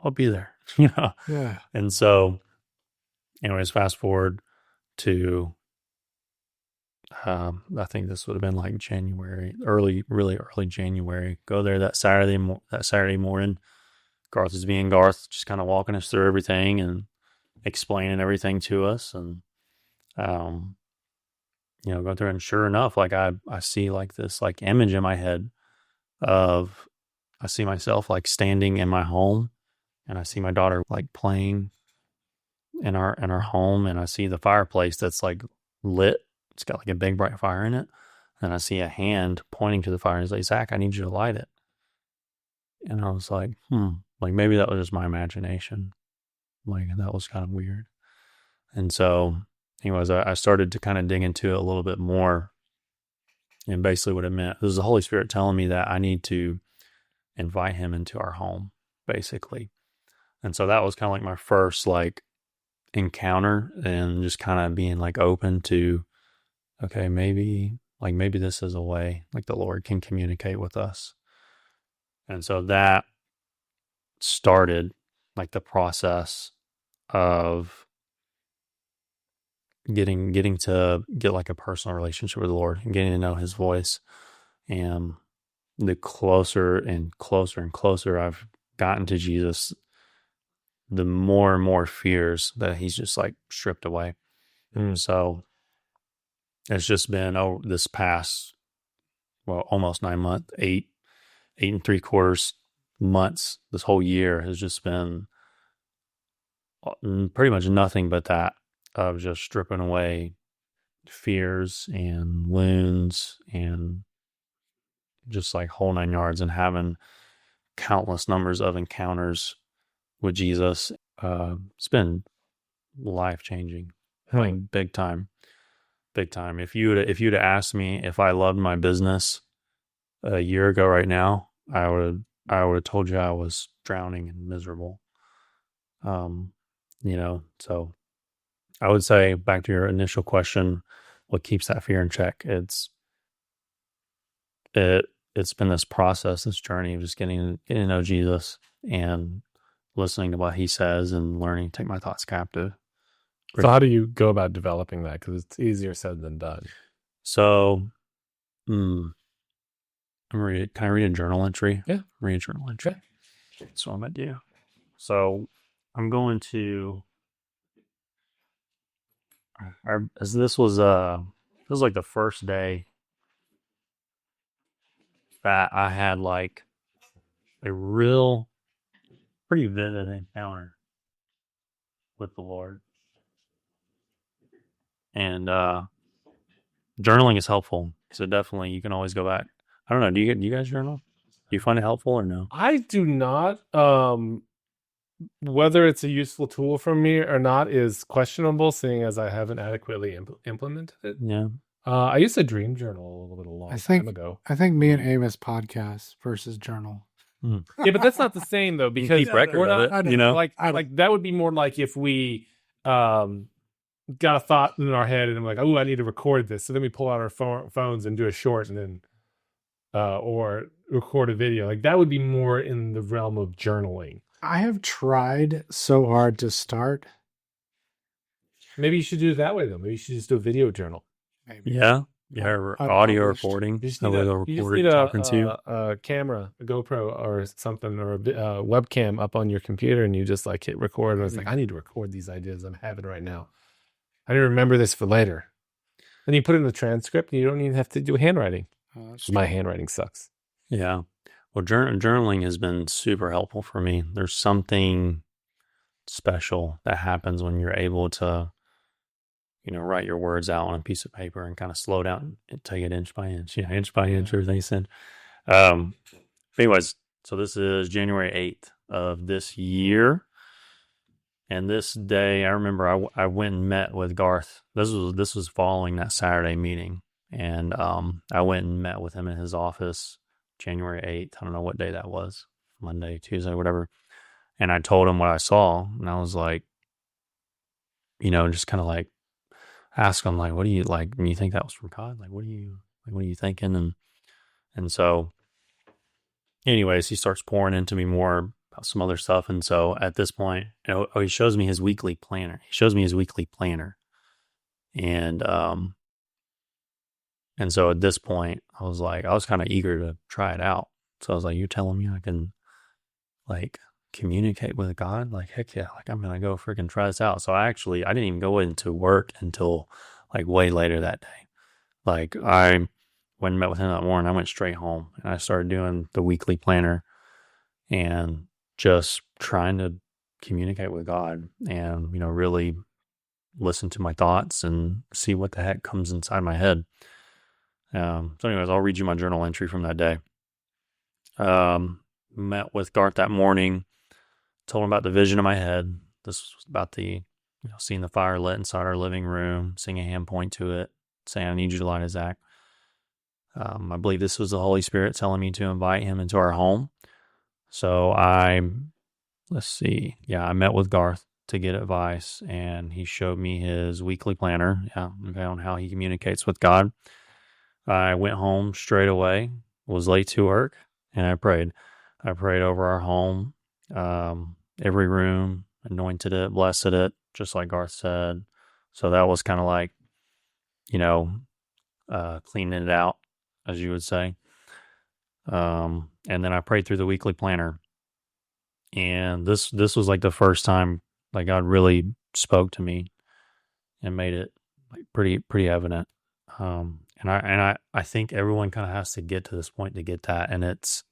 I'll be there, Yeah. And so anyways, fast forward to, I think this would have been like January, really early January. Go there that Saturday morning. Garth is being Garth, just kind of walking us through everything and explaining everything to us. And, go through, and sure enough, like I see like this like image in my head of, I see myself like standing in my home, and I see my daughter like playing in our home, and I see the fireplace that's like lit. It's got like a big bright fire in it. And I see a hand pointing to the fire and he's like, Zach, I need you to light it. And I was like, like maybe that was just my imagination. Like that was kind of weird. And so anyways, I started to kind of dig into it a little bit more. And basically what it meant was the Holy Spirit telling me that I need to invite him into our home, basically. And so that was kind of like my first like encounter, and just kind of being like open to, okay, maybe like maybe this is a way like the Lord can communicate with us. And so that started like the process of getting to get like a personal relationship with the Lord and getting to know his voice. And the closer and closer and closer I've gotten to Jesus, the more and more fears that he's just like stripped away. So it's just been this past, well, almost 9 months, eight and 3/4 months. This whole year has just been pretty much nothing but that, of just stripping away fears and wounds and just like whole 9 yards, and having countless numbers of encounters with Jesus. It's been life changing, like big time. If you'd have asked me if I loved my business a year ago right now, I would have told you I was drowning and miserable. So I would say, back to your initial question, what keeps that fear in check? It's been this process, this journey of just getting to know Jesus and listening to what he says and learning to take my thoughts captive. So how do you go about developing that? Because it's easier said than done. So, can I read a journal entry? Yeah. Read a journal entry. Yeah. That's what I'm going to do. So I'm going to, this was like the first day that I had like a real, pretty vivid encounter with the Lord. And journaling is helpful. So definitely you can always go back. I don't know. Do you guys journal? Do you find it helpful or no? I do not. Whether it's a useful tool for me or not is questionable, seeing as I haven't adequately implemented it. Yeah. I used to dream journal a little long time ago. I think me and Amos podcast versus journal. Yeah, but that's not the same though, because keep record we're of not, it, you know? like that would be more like if we got a thought in our head and I'm like, oh, I need to record this. So then we pull out our phones and do a short and then or record a video. Like that would be more in the realm of journaling. I have tried so hard to start. Maybe you should do it that way though. Maybe you should just do a video journal. Maybe. Yeah. Yeah. Audio recording. You just need a camera, a GoPro or something, or a webcam up on your computer, and you just like hit record. And it's like, I need to record these ideas I'm having right now. I need to remember this for later. And you put it in the transcript, and you don't even have to do handwriting. My handwriting sucks. Yeah. Well, journaling has been super helpful for me. There's something special that happens when you're able to, write your words out on a piece of paper and kind of slow down and take it inch by inch. Yeah, inch by inch, everything you said. Anyways, so this is January 8th of this year. And this day, I remember I went and met with Garth. This was following that Saturday meeting. And I went and met with him in his office January 8th. I don't know what day that was. Monday, Tuesday, whatever. And I told him what I saw. And I was like, just kind of like, ask him, like, what do you like? And you think that was from God? Like, what are you thinking? And so anyways, he starts pouring into me more about some other stuff. And so at this point, he shows me his weekly planner. And so at this point, I was kind of eager to try it out. So I was like, you're telling me I can like communicate with God? Like, heck yeah, like I'm going to go freaking try this out. So I didn't even go into work until like way later that day. Like I went and met with him that morning. I went straight home and I started doing the weekly planner and just trying to communicate with God and, really listen to my thoughts and see what the heck comes inside my head. So anyways, I'll read you my journal entry from that day. Met with Garth that morning, told him about the vision in my head. This was about seeing the fire lit inside our living room, seeing a hand point to it, saying, I need you to light it, Zach. I believe this was the Holy Spirit telling me to invite him into our home. So I met with Garth to get advice, and he showed me his weekly planner, on how he communicates with God. I went home straight away, was late to work, and I prayed. I prayed over our home, every room, anointed it, blessed it, just like Garth said. So that was kind of like, you know, cleaning it out, as you would say. And then I prayed through the weekly planner. And this was like the first time like God really spoke to me and made it like pretty evident. And I think everyone kind of has to get to this point to get that, and it's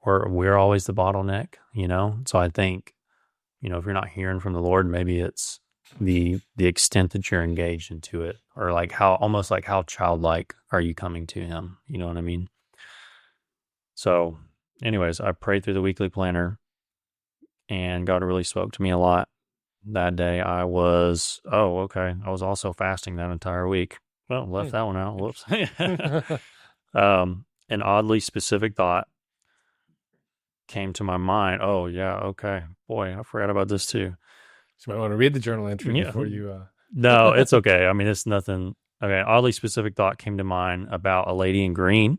we're always the bottleneck, you know. So I think, you know, if you're not hearing from the Lord, maybe it's the extent that you're engaged into it, or like how childlike are you coming to Him? You know what I mean? So, anyways, I prayed through the weekly planner, and God really spoke to me a lot that day. I was also fasting that entire week. Well, left that one out. Whoops. An oddly specific thought came to my mind. Oh yeah, okay. Boy, I forgot about this too. So you might want to read the journal entry before you. No, it's okay. I mean, it's nothing. Okay, oddly specific thought came to mind about a lady in green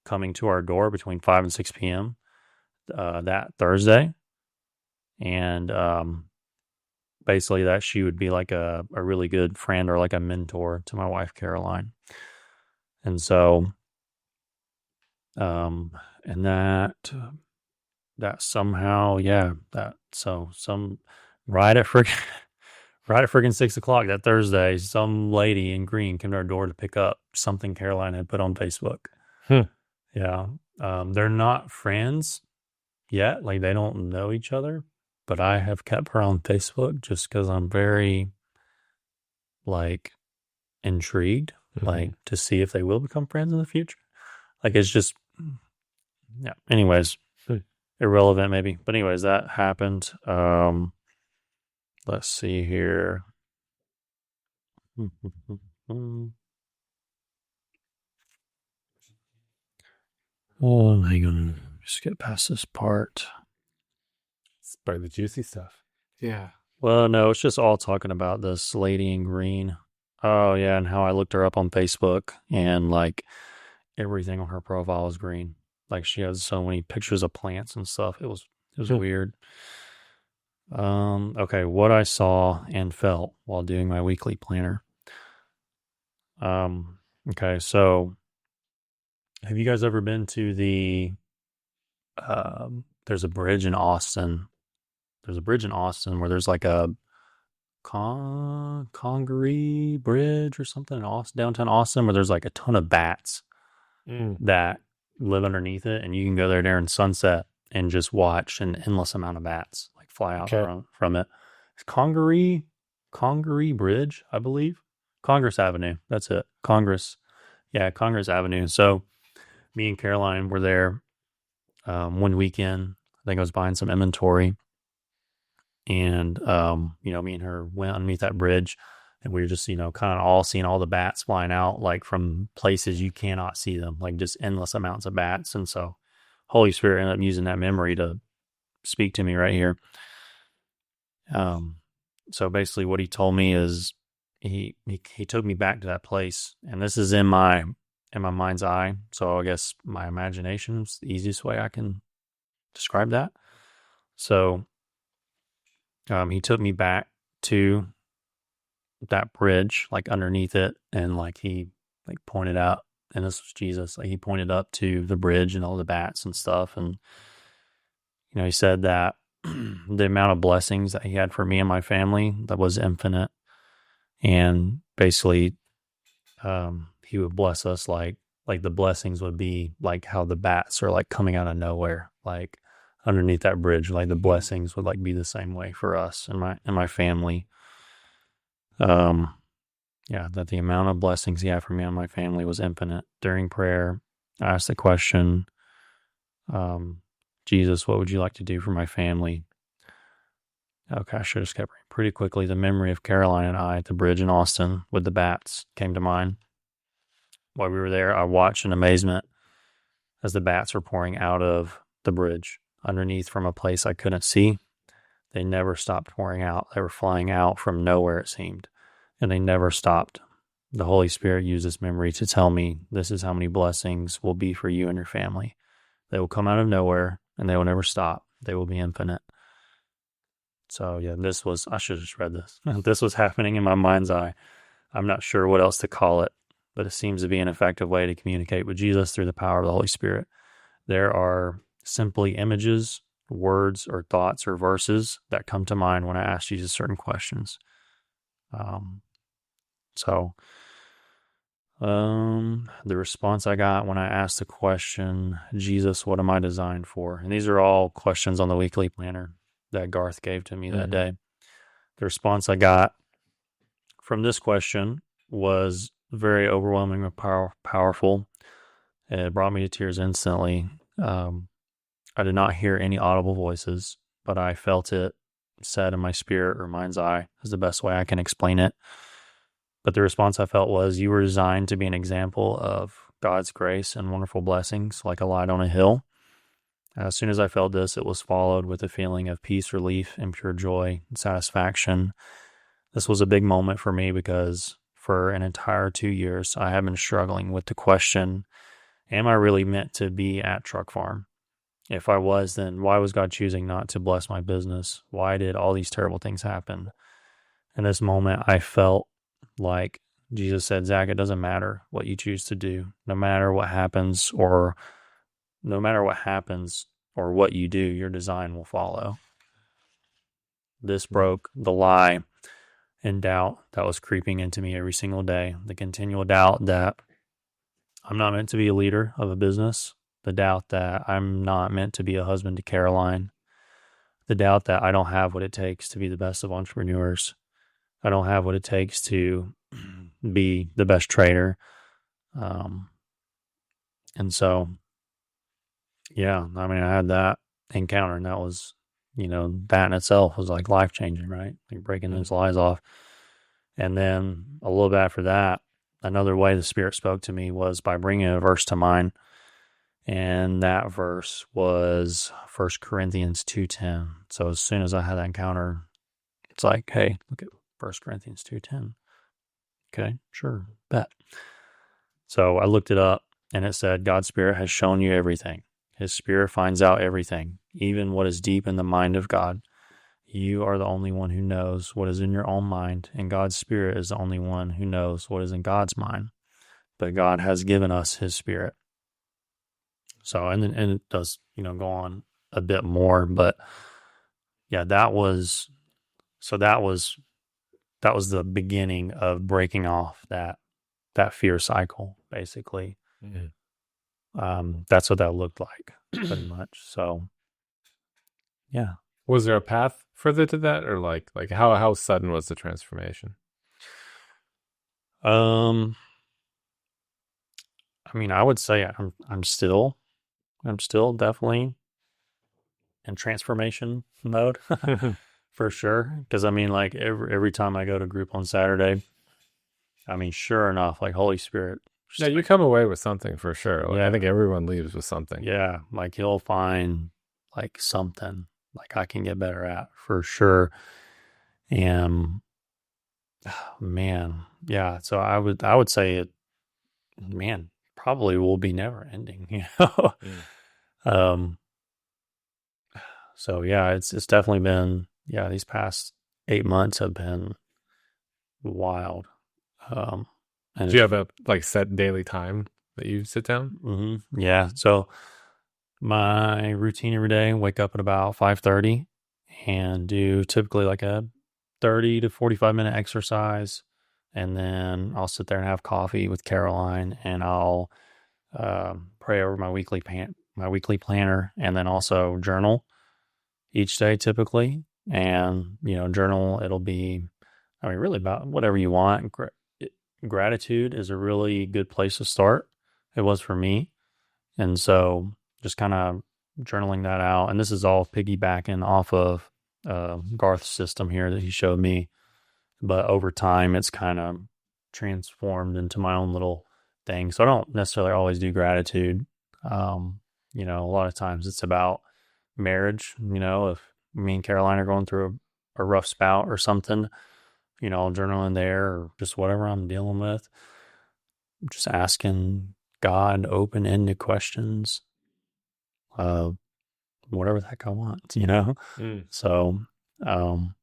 coming to our door between 5 and 6 p.m. That Thursday, and basically that she would be like a really good friend or like a mentor to my wife Caroline. And so and that somehow, some right at friggin' right at friggin' 6 o'clock that Thursday, some lady in green came to our door to pick up something Caroline had put on Facebook. Yeah. They're not friends yet, like they don't know each other, but I have kept her on Facebook just because I'm very like intrigued, like to see if they will become friends in the future. Like it's just, yeah. Anyways, irrelevant maybe, but anyways, that happened. Let's see here. Oh, hang on. Just get past this part. It's part of the juicy stuff. Yeah. Well, no, it's just all talking about this lady in green. Oh, yeah, and how I looked her up on Facebook, and like everything on her profile was green. Like she has so many pictures of plants and stuff. It was weird. Okay, what I saw and felt while doing my weekly planner. Okay, so have you guys ever been to the there's a bridge in Austin. There's a bridge in Austin where there's like a Congaree Bridge or something in Austin, downtown Austin, where there's like a ton of bats that live underneath it, and you can go there during sunset and just watch an endless amount of bats like fly out from it. It's Congaree Bridge, I believe. Congress Avenue. That's it. Congress Avenue. So me and Caroline were there one weekend. I think I was buying some inventory. And, me and her went underneath that bridge, and we were just, kind of all seeing all the bats flying out, like from places you cannot see them, like just endless amounts of bats. And so Holy Spirit ended up using that memory to speak to me right here. So basically what he told me is he took me back to that place, and this is in my mind's eye. So I guess my imagination is the easiest way I can describe that. So, he took me back to that bridge, like underneath it, and like he like pointed out, and this was Jesus, like he pointed up to the bridge and all the bats and stuff, and he said that the amount of blessings that he had for me and my family, that was infinite, and basically he would bless us like the blessings would be like how the bats are like coming out of nowhere, like underneath that bridge, like the blessings would like be the same way for us and my family. That the amount of blessings he had for me and my family was infinite. During prayer, I asked the question, Jesus, what would you like to do for my family? Okay, I should have skipped pretty quickly. The memory of Caroline and I at the bridge in Austin with the bats came to mind. While we were there, I watched in amazement as the bats were pouring out of the bridge underneath from a place I couldn't see. They never stopped pouring out. They were flying out from nowhere, it seemed, and they never stopped. the Holy Spirit used this memory to tell me this is how many blessings will be for you and your family. They will come out of nowhere and they will never stop. They will be infinite. So yeah, I should have just read this. This was happening in my mind's eye. I'm not sure what else to call it, but it seems to be an effective way to communicate with Jesus through the power of the Holy Spirit. There are simply images, words, or thoughts or verses that come to mind when I ask Jesus certain questions. The response I got when I asked the question, Jesus, what am I designed for? And these are all questions on the weekly planner that Garth gave to me that day. The response I got from this question was very overwhelming and powerful. It brought me to tears instantly. I did not hear any audible voices, but I felt it said in my spirit or mind's eye is the best way I can explain it. But the response I felt was, you were designed to be an example of God's grace and wonderful blessings, like a light on a hill. As soon as I felt this, it was followed with a feeling of peace, relief, and pure joy and satisfaction. This was a big moment for me because for an entire 2 years, I have been struggling with the question, am I really meant to be at Truck Farm? If I was, then why was God choosing not to bless my business? Why did all these terrible things happen? In this moment, I felt like Jesus said, Zach, it doesn't matter what you choose to do. No matter what happens or what you do, your design will follow. This broke the lie and doubt that was creeping into me every single day. The continual doubt that I'm not meant to be a leader of a business. The doubt that I'm not meant to be a husband to Caroline. The doubt that I don't have what it takes to be the best of entrepreneurs. I don't have what it takes to be the best trader. And so, yeah, I mean, I had that encounter, and that was, that in itself was like life-changing, right? Like breaking those lies off. And then a little bit after that, another way the Spirit spoke to me was by bringing a verse to mind. And that verse was 1 Corinthians 2:10. So as soon as I had that encounter, it's like, hey, look at 1 Corinthians 2:10. Okay, sure, bet. So I looked it up, and it said, God's Spirit has shown you everything. His Spirit finds out everything, even what is deep in the mind of God. You are the only one who knows what is in your own mind, and God's Spirit is the only one who knows what is in God's mind. But God has given us His Spirit. So, and it does, go on a bit more, but yeah, that was the beginning of breaking off that fear cycle, basically. Mm-hmm. That's what that looked like, pretty much. So, yeah. Was there a path further to that, or like how sudden was the transformation? I mean, I would say I'm still definitely in transformation mode for sure. Because I mean, like every time I go to group on Saturday, I mean, sure enough, like Holy Spirit. Yeah, you come away with something for sure. Like, yeah. I think everyone leaves with something. Yeah, like He'll find like something like I can get better at for sure. And man, yeah. So I would say it, man, probably will be never ending. So yeah, it's definitely been, these past 8 months have been wild. And do you have a set daily time that you sit down? Mm-hmm. Yeah. So my routine every day, wake up at about 5:30 and do typically like a 30 to 45 minute exercise. And then I'll sit there and have coffee with Caroline, and I'll pray over my weekly planner, and then also journal each day typically. And, journal, it'll be, I mean, really about whatever you want. Gratitude is a really good place to start. It was for me. And so just kind of journaling that out. And this is all piggybacking off of Garth's system here that he showed me. But over time, it's kind of transformed into my own little thing. So I don't necessarily always do gratitude. A lot of times it's about marriage. If me and Caroline are going through a rough spout or something, I'll journal in there or just whatever I'm dealing with. Just asking God open-ended questions, whatever the heck I want, Mm. So, um,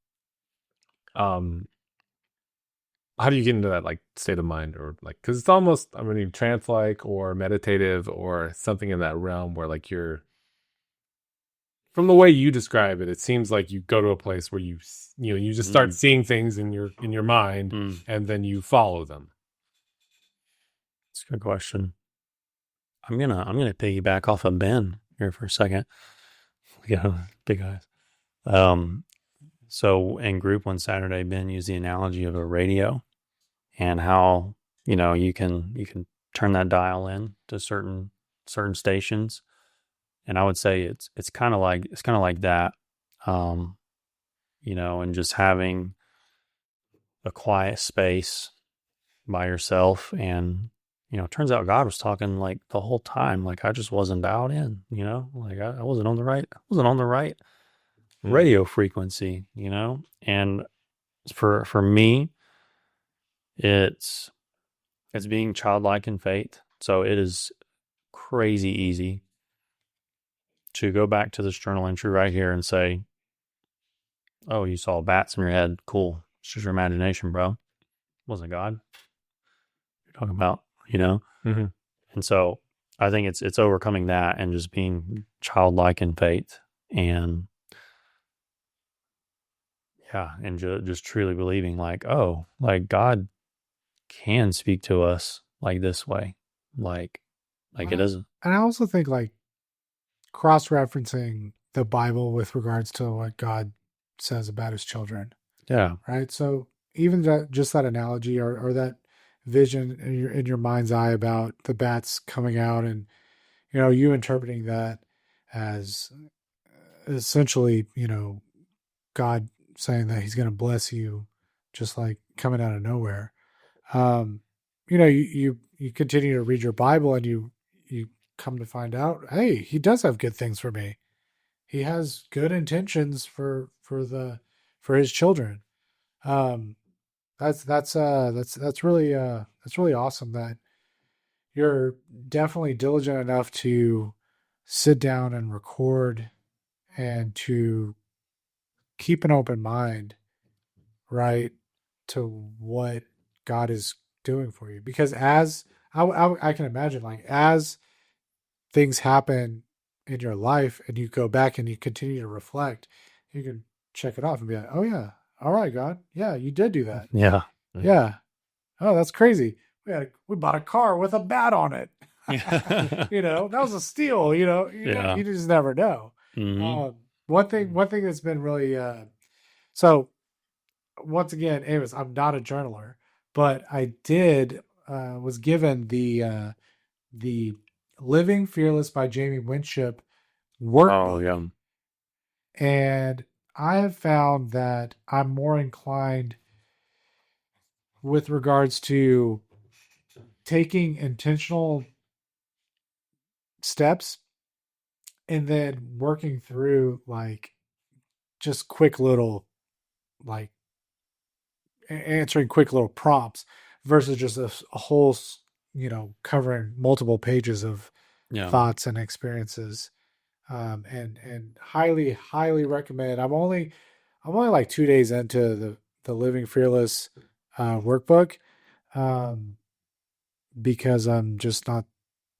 How do you get into that like state of mind, or like, because it's almost, I mean, trance like or meditative or something in that realm where like you're, from the way you describe it, it seems like you go to a place where you just start seeing things in your mind, and then you follow them. That's a good question. I'm gonna piggyback off of Ben here for a second. We got big eyes. So in group one Saturday, Ben used the analogy of a radio and how you can turn that dial in to certain stations, and I would say it's kind of like that, and just having a quiet space by yourself. And it turns out God was talking like the whole time. Like I just wasn't dialed in, like I wasn't on the right radio frequency, and for me, it's being childlike in faith. So it is crazy easy to go back to this journal entry right here and say, oh, you saw bats in your head. Cool. It's just your imagination, bro. It wasn't God. You're talking about, Mm-hmm. And so I think it's overcoming that and just being childlike in faith, and and just truly believing like, oh, like God can speak to us like this way, like it isn't. And I also think like cross-referencing the Bible with regards to what God says about his children. Yeah. Right. So even that analogy or that vision in your mind's eye about the bats coming out, and you interpreting that as essentially God saying that he's going to bless you, just like coming out of nowhere. You continue to read your Bible, and you come to find out, hey, he does have good things for me. He has good intentions for his children. That's really awesome that you're definitely diligent enough to sit down and record and to keep an open mind, right, to what God is doing for you. Because as I can imagine, like as things happen in your life and you go back and you continue to reflect, you can check it off and be like, oh yeah, all right, God, yeah, you did do that. Yeah. Yeah. Oh, that's crazy. We bought a car with a bat on it. That was a steal. You just never know. Mm-hmm. One thing that's been really so. Once again, anyways, I'm not a journaler, but I did was given the Living Fearless by Jamie Winship workbook. Oh yeah. And I have found that I'm more inclined with regards to taking intentional steps and then working through like just quick little like answering quick little prompts versus just a whole covering multiple pages of thoughts and experiences. And highly recommend. I'm only like 2 days into the Living Fearless workbook, because I'm just not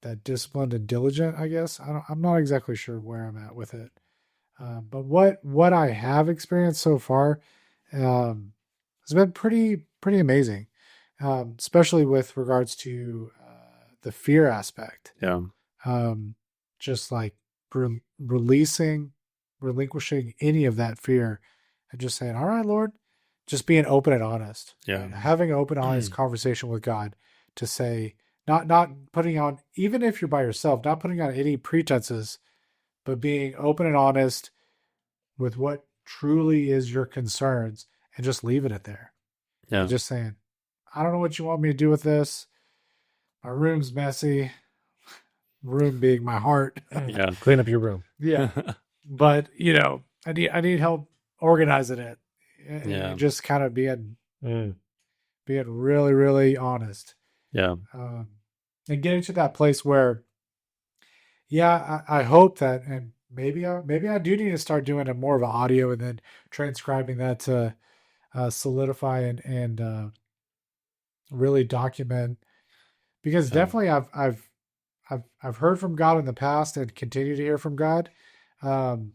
that disciplined and diligent, I guess. I'm not exactly sure where I'm at with it. But what I have experienced so far has been pretty amazing, especially with regards to the fear aspect. Yeah. Just like relinquishing any of that fear, and just saying, all right, Lord, just being open and honest. Yeah. Right? Having an open, honest conversation with God to say, not putting on, even if you're by yourself, not putting on any pretenses, but being open and honest with what truly is your concerns, and just leaving it there. Yeah. And just saying, I don't know what you want me to do with this. My room's messy. Room being my heart. Yeah. Clean up your room. Yeah. But I need help organizing it. Yeah. Just kind of being Being really, really honest. Yeah. And getting to that place where, yeah, I hope that, and maybe I do need to start doing a more of an audio and then transcribing that to solidify and really document, because definitely I've heard from God in the past and continue to hear from God, um,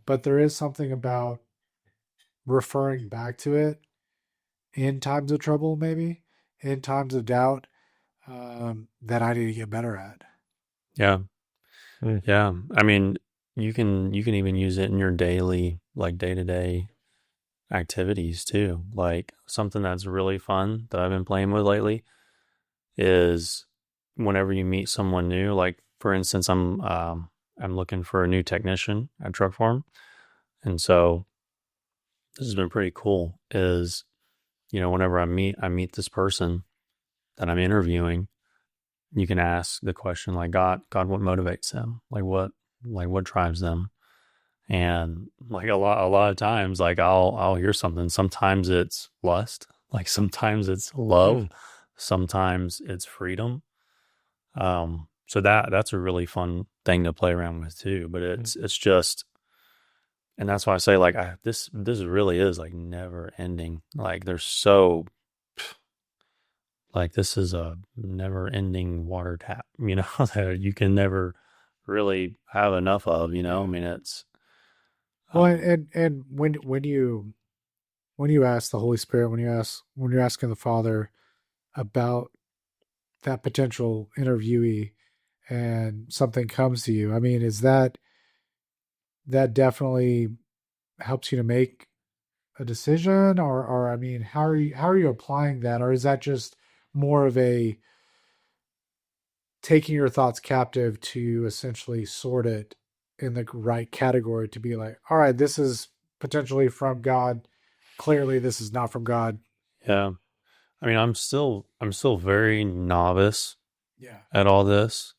but there is something about referring back to it in times of trouble, maybe in times of doubt, that I need to get better at. Yeah. Mm. Yeah. I mean, you can even use it in your daily, like day-to-day activities too. Like something that's really fun that I've been playing with lately is whenever you meet someone new, like for instance, I'm looking for a new technician at Truck Farm. And so this has been pretty cool is, whenever I meet this person that I'm interviewing, you can ask the question like, God, what motivates them? What drives them? And like a lot of times, like I'll hear something. Sometimes it's lust, like sometimes it's love, sometimes it's freedom. So that's a really fun thing to play around with too. But it's just, and that's why I say like this really is like never ending. Like there's so like this is a never ending water tap, that you can never really have enough of. I mean it's Well, and when you ask the Holy Spirit, when you're asking the Father about that potential interviewee, and something comes to you, I mean, is that definitely helps you to make a decision, or I mean, how are you applying that, or is that just more of a taking your thoughts captive to essentially sort it in the right category to be like, all right, this is potentially from God, clearly this is not from God. yeah. I mean, I'm still very novice Yeah. at all this,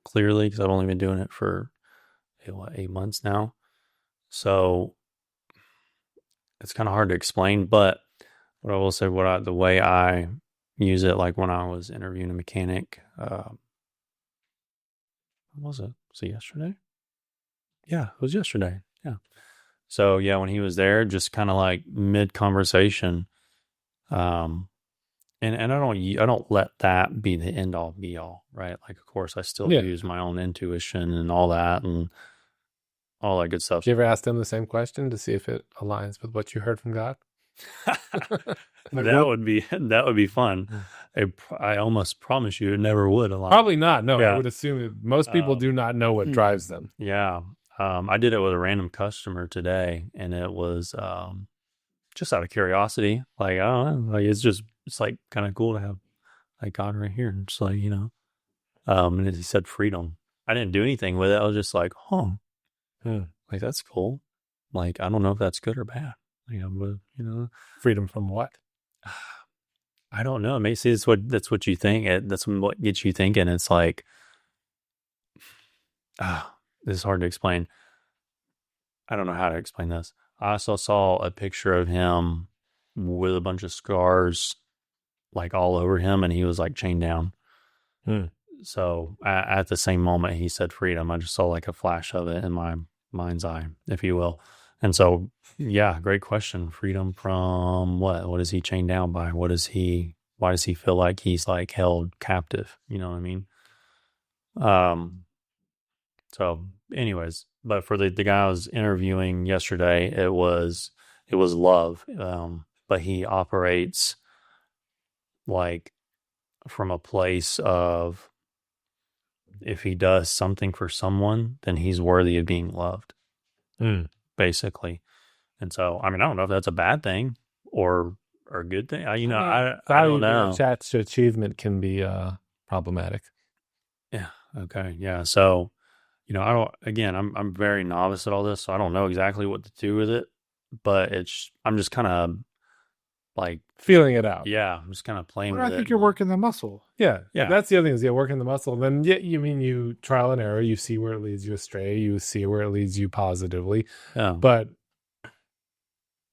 clearly because I've only been doing it for 8 months now. So it's kind of hard to explain, but what I will say, the way I use it, like when I was interviewing a mechanic, when was it? Was it yesterday? Yeah, it was yesterday. Yeah. So yeah, when he was there, just kind of like mid conversation, um, and I don't let that be the end all be all, right? Like, of course, I still Yeah. use my own intuition and all that good stuff. Did you ever ask them the same question to see if it aligns with what you heard from God? That would be fun. I almost promise you it never would align. Probably not. No, I Yeah. would assume that most people do not know what drives them. Yeah. I did it with a random customer today, and it was just out of curiosity. Like, I don't know, like it's like kind of cool to have like God right here. And it's like, and he said freedom. I didn't do anything with it. I was just like, like that's cool. Like, I don't know if that's good or bad. But Freedom from what? I don't know. Maybe see, that's what you think. That's what gets you thinking. It's like, this is hard to explain. I don't know how to explain this. I also saw a picture of him with a bunch of scars, like all over him, and he was like chained down. So at the same moment he said freedom, I just saw like a flash of it in my mind's eye, if you will. And so, yeah, great question. Freedom from what? What is he chained down by? Why does he feel like he's like held captive? You know what I mean? So anyways, but for the guy I was interviewing yesterday, it was love. But he operates like from a place of, if he does something for someone, then he's worthy of being loved, basically. And so, I mean, I don't know if that's a bad thing or a good thing. I don't know. Attached to achievement can be problematic. Yeah. Okay. Yeah. So, I'm very novice at all this, so I don't know exactly what to do with it, but I'm just kind of like feeling it out. Yeah. I'm just kind of playing with I it. think you're working the muscle. Yeah. Yeah. That's the other thing is, working the muscle. Then you trial and error, you see where it leads you astray, you see where it leads you positively. Yeah. But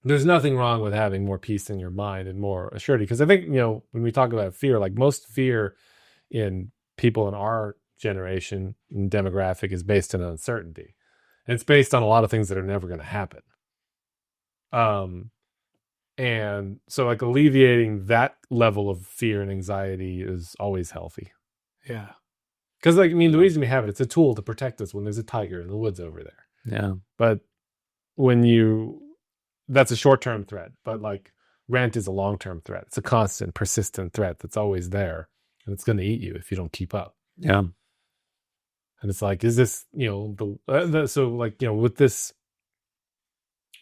there's nothing wrong with having more peace in your mind and more assurity. Because I think, when we talk about fear, like most fear in people in our generation and demographic is based on uncertainty. And it's based on a lot of things that are never going to happen. And so like alleviating that level of fear and anxiety is always healthy. Yeah. Because the reason we have it's a tool to protect us when there's a tiger in the woods over there. Yeah. But that's a short-term threat, but like rent is a long-term threat. It's a constant, persistent threat that's always there, and it's going to eat you if you don't keep up. Yeah. And it's like, is this, with this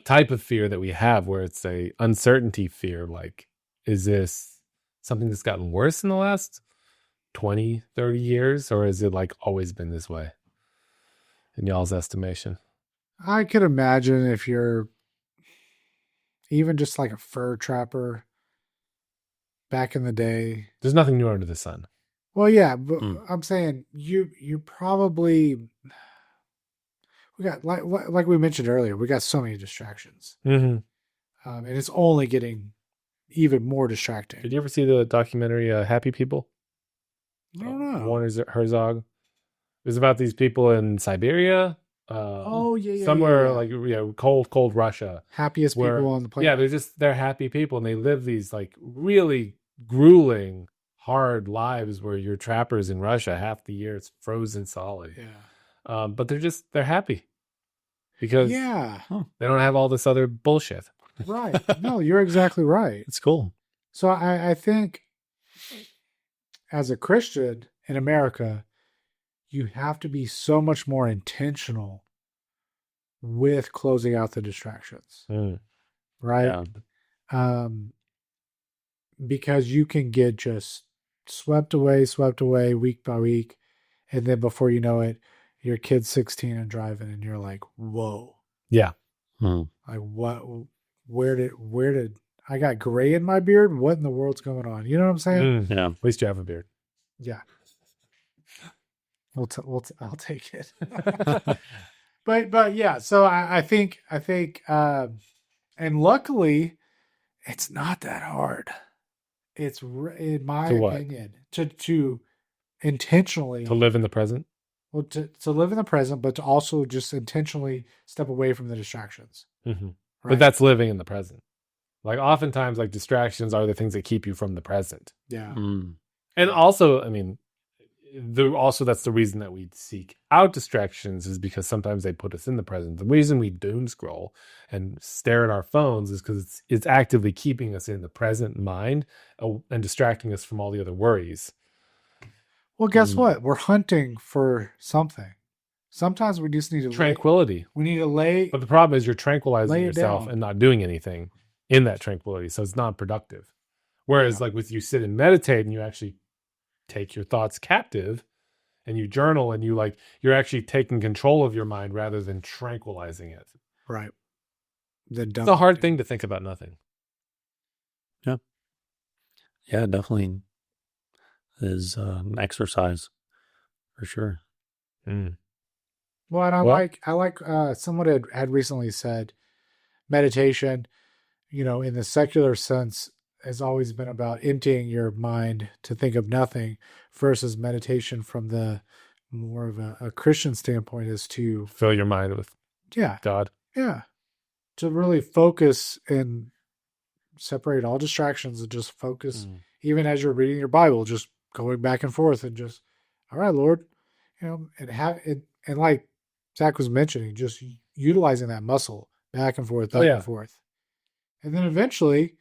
type of fear that we have, where it's a uncertainty fear, like, is this something that's gotten worse in the last 20, 30 years, or is it like always been this way in y'all's estimation? I could imagine if you're even just like a fur trapper back in the day. There's nothing new under the sun. Well, yeah, but I'm saying you probably, we got like we mentioned earlier, we got so many distractions, Mm-hmm. and it's only getting even more distracting. Did you ever see the documentary Happy People? I don't know. Warner Herzog. It was about these people in Siberia. Somewhere like cold Russia. Happiest people on the planet. Yeah, they're happy people, and they live these like really grueling, hard lives where you're trappers in Russia half the year. It's frozen solid. Yeah. But they're happy because they don't have all this other bullshit. Right. No, you're exactly right. It's cool. So I think as a Christian in America, you have to be so much more intentional with closing out the distractions, right? Yeah. Because you can get just swept away week by week. And then before you know it, your kid's 16 and driving and you're like, whoa. Yeah. Like what, where did I got gray in my beard? What in the world's going on? You know what I'm saying? Yeah. At least you have a beard. Yeah. I'll take it. but yeah, so I think, and luckily it's not that hard. It's in my opinion to intentionally to live in the present. Well, to live in the present, but to also just intentionally step away from the distractions. Mm-hmm. Right? But that's living in the present. Like oftentimes, like distractions are the things that keep you from the present. Yeah. And also, that's the reason that we seek out distractions, is because sometimes they put us in the present. The reason we doom scroll and stare at our phones is because it's actively keeping us in the present mind and distracting us from all the other worries. Well, guess what? We're hunting for something. Sometimes we just need to tranquility. We need to lay. But the problem is you're tranquilizing yourself and not doing anything in that tranquility. So it's not productive. Whereas like with you sit and meditate and you actually take your thoughts captive and you journal and you're actually taking control of your mind rather than tranquilizing it. Right. It's a hard thing to think about nothing. Yeah. Yeah, definitely is an exercise for sure. Well, and I like someone had recently said meditation, in the secular sense, has always been about emptying your mind to think of nothing, versus meditation from the more of a Christian standpoint is to fill your mind with God. Yeah. To really focus and separate all distractions and just focus, even as you're reading your Bible, just going back and forth and just, all right, Lord, and have it. And like Zach was mentioning, just utilizing that muscle back and forth, and forth. And then eventually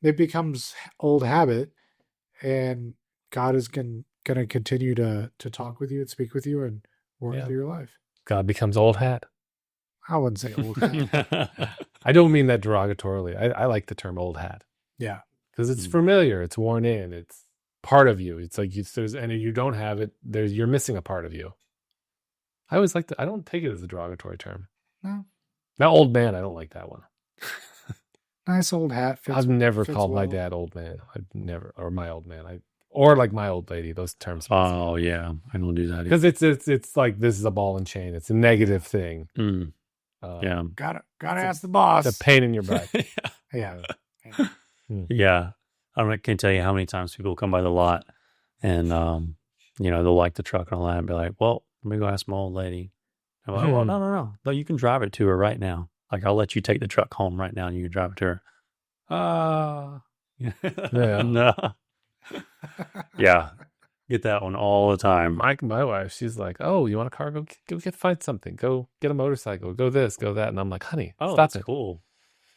it becomes old habit, and God is going to continue to talk with you and speak with you and work through your life. God becomes old hat. I wouldn't say old hat. I don't mean that derogatorily. I like the term old hat. Yeah. Because it's familiar. It's worn in. It's part of you. It's like and if you don't have it, you're missing a part of you. I always like I don't take it as a derogatory term. No. That old man, I don't like that one. Nice old hat. I've never called my dad old man. I've never, or my old man. Or like my old lady. Those terms. Oh yeah, I don't do that because it's like this is a ball and chain. It's a negative thing. Yeah. Gotta ask the boss. It's a pain in your butt. Yeah. Yeah. I can't tell you how many times people come by the lot and, they'll like the truck and all that and be like, well, let me go ask my old lady. I'm like, well, no. No, you can drive it to her right now. Like, I'll let you take the truck home right now and you can drive it to her. Yeah. No. Yeah. Get that one all the time. My wife, she's like, "Oh, you want a car? Go find something. Go get a motorcycle. Go this, go that." And I'm like, "Honey, Oh, stop that's it." cool.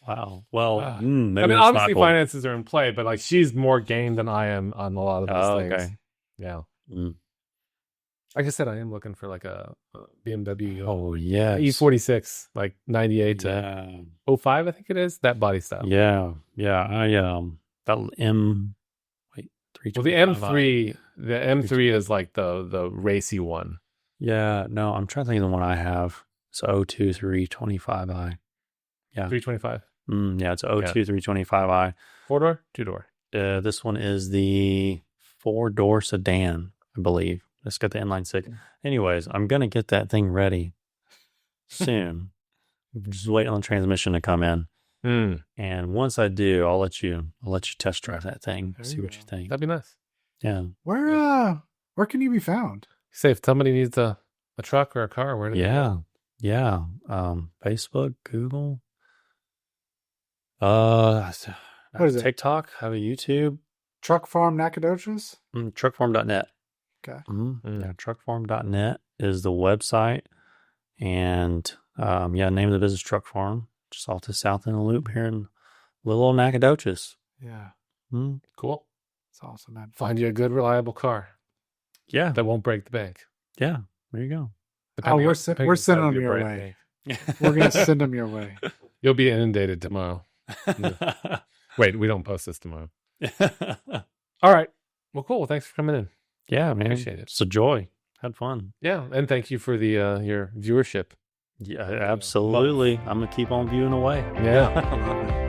Wow. Well, maybe I mean, that's obviously not cool. finances are in play, but like she's more game than I am on a lot of those things. Okay. Yeah. Mm. Like I said, I am looking for like a BMW Oh, yeah. E46, like 98 Yeah. to 05, I think it is. That body style. Yeah. Yeah. That M, wait, Well, the 325i. M3 is like the racy one. Yeah. No, I'm trying to think of the one I have. It's 02 325i. Yeah. 325. Yeah, it's 02 325i. 4-door, 2-door. This one is the 4-door sedan, I believe. It's got the inline six. Anyways, I'm gonna get that thing ready soon. Just wait on the transmission to come in, and once I do, I'll let you test drive that thing. There See you what go. you think. That'd be nice. Yeah, Where can you be found? Say if somebody needs a truck or a car, where do they go? yeah. Facebook, Google. What is it? TikTok. Have a YouTube. Truck Farm Nacogdoches? Truckfarm.net. Okay. Yeah, truckfarm.net is the website. And name of the business, Truck Farm, just off the south end of the loop here in little old Nacogdoches. Yeah. Cool. It's awesome, man. Find you a good, reliable car Yeah. that won't break the bank. Yeah. There you go. Depending we're on- sending depending on them your your break way. bank. We're going to send them your way. You'll be inundated tomorrow. Wait, we don't post this tomorrow. All right. Well, cool. Well, thanks for coming in. Yeah, man. Appreciate it. It's a joy. Had fun. Yeah, and thank you for the your viewership. Yeah, absolutely. I'm going to keep on viewing away. Yeah.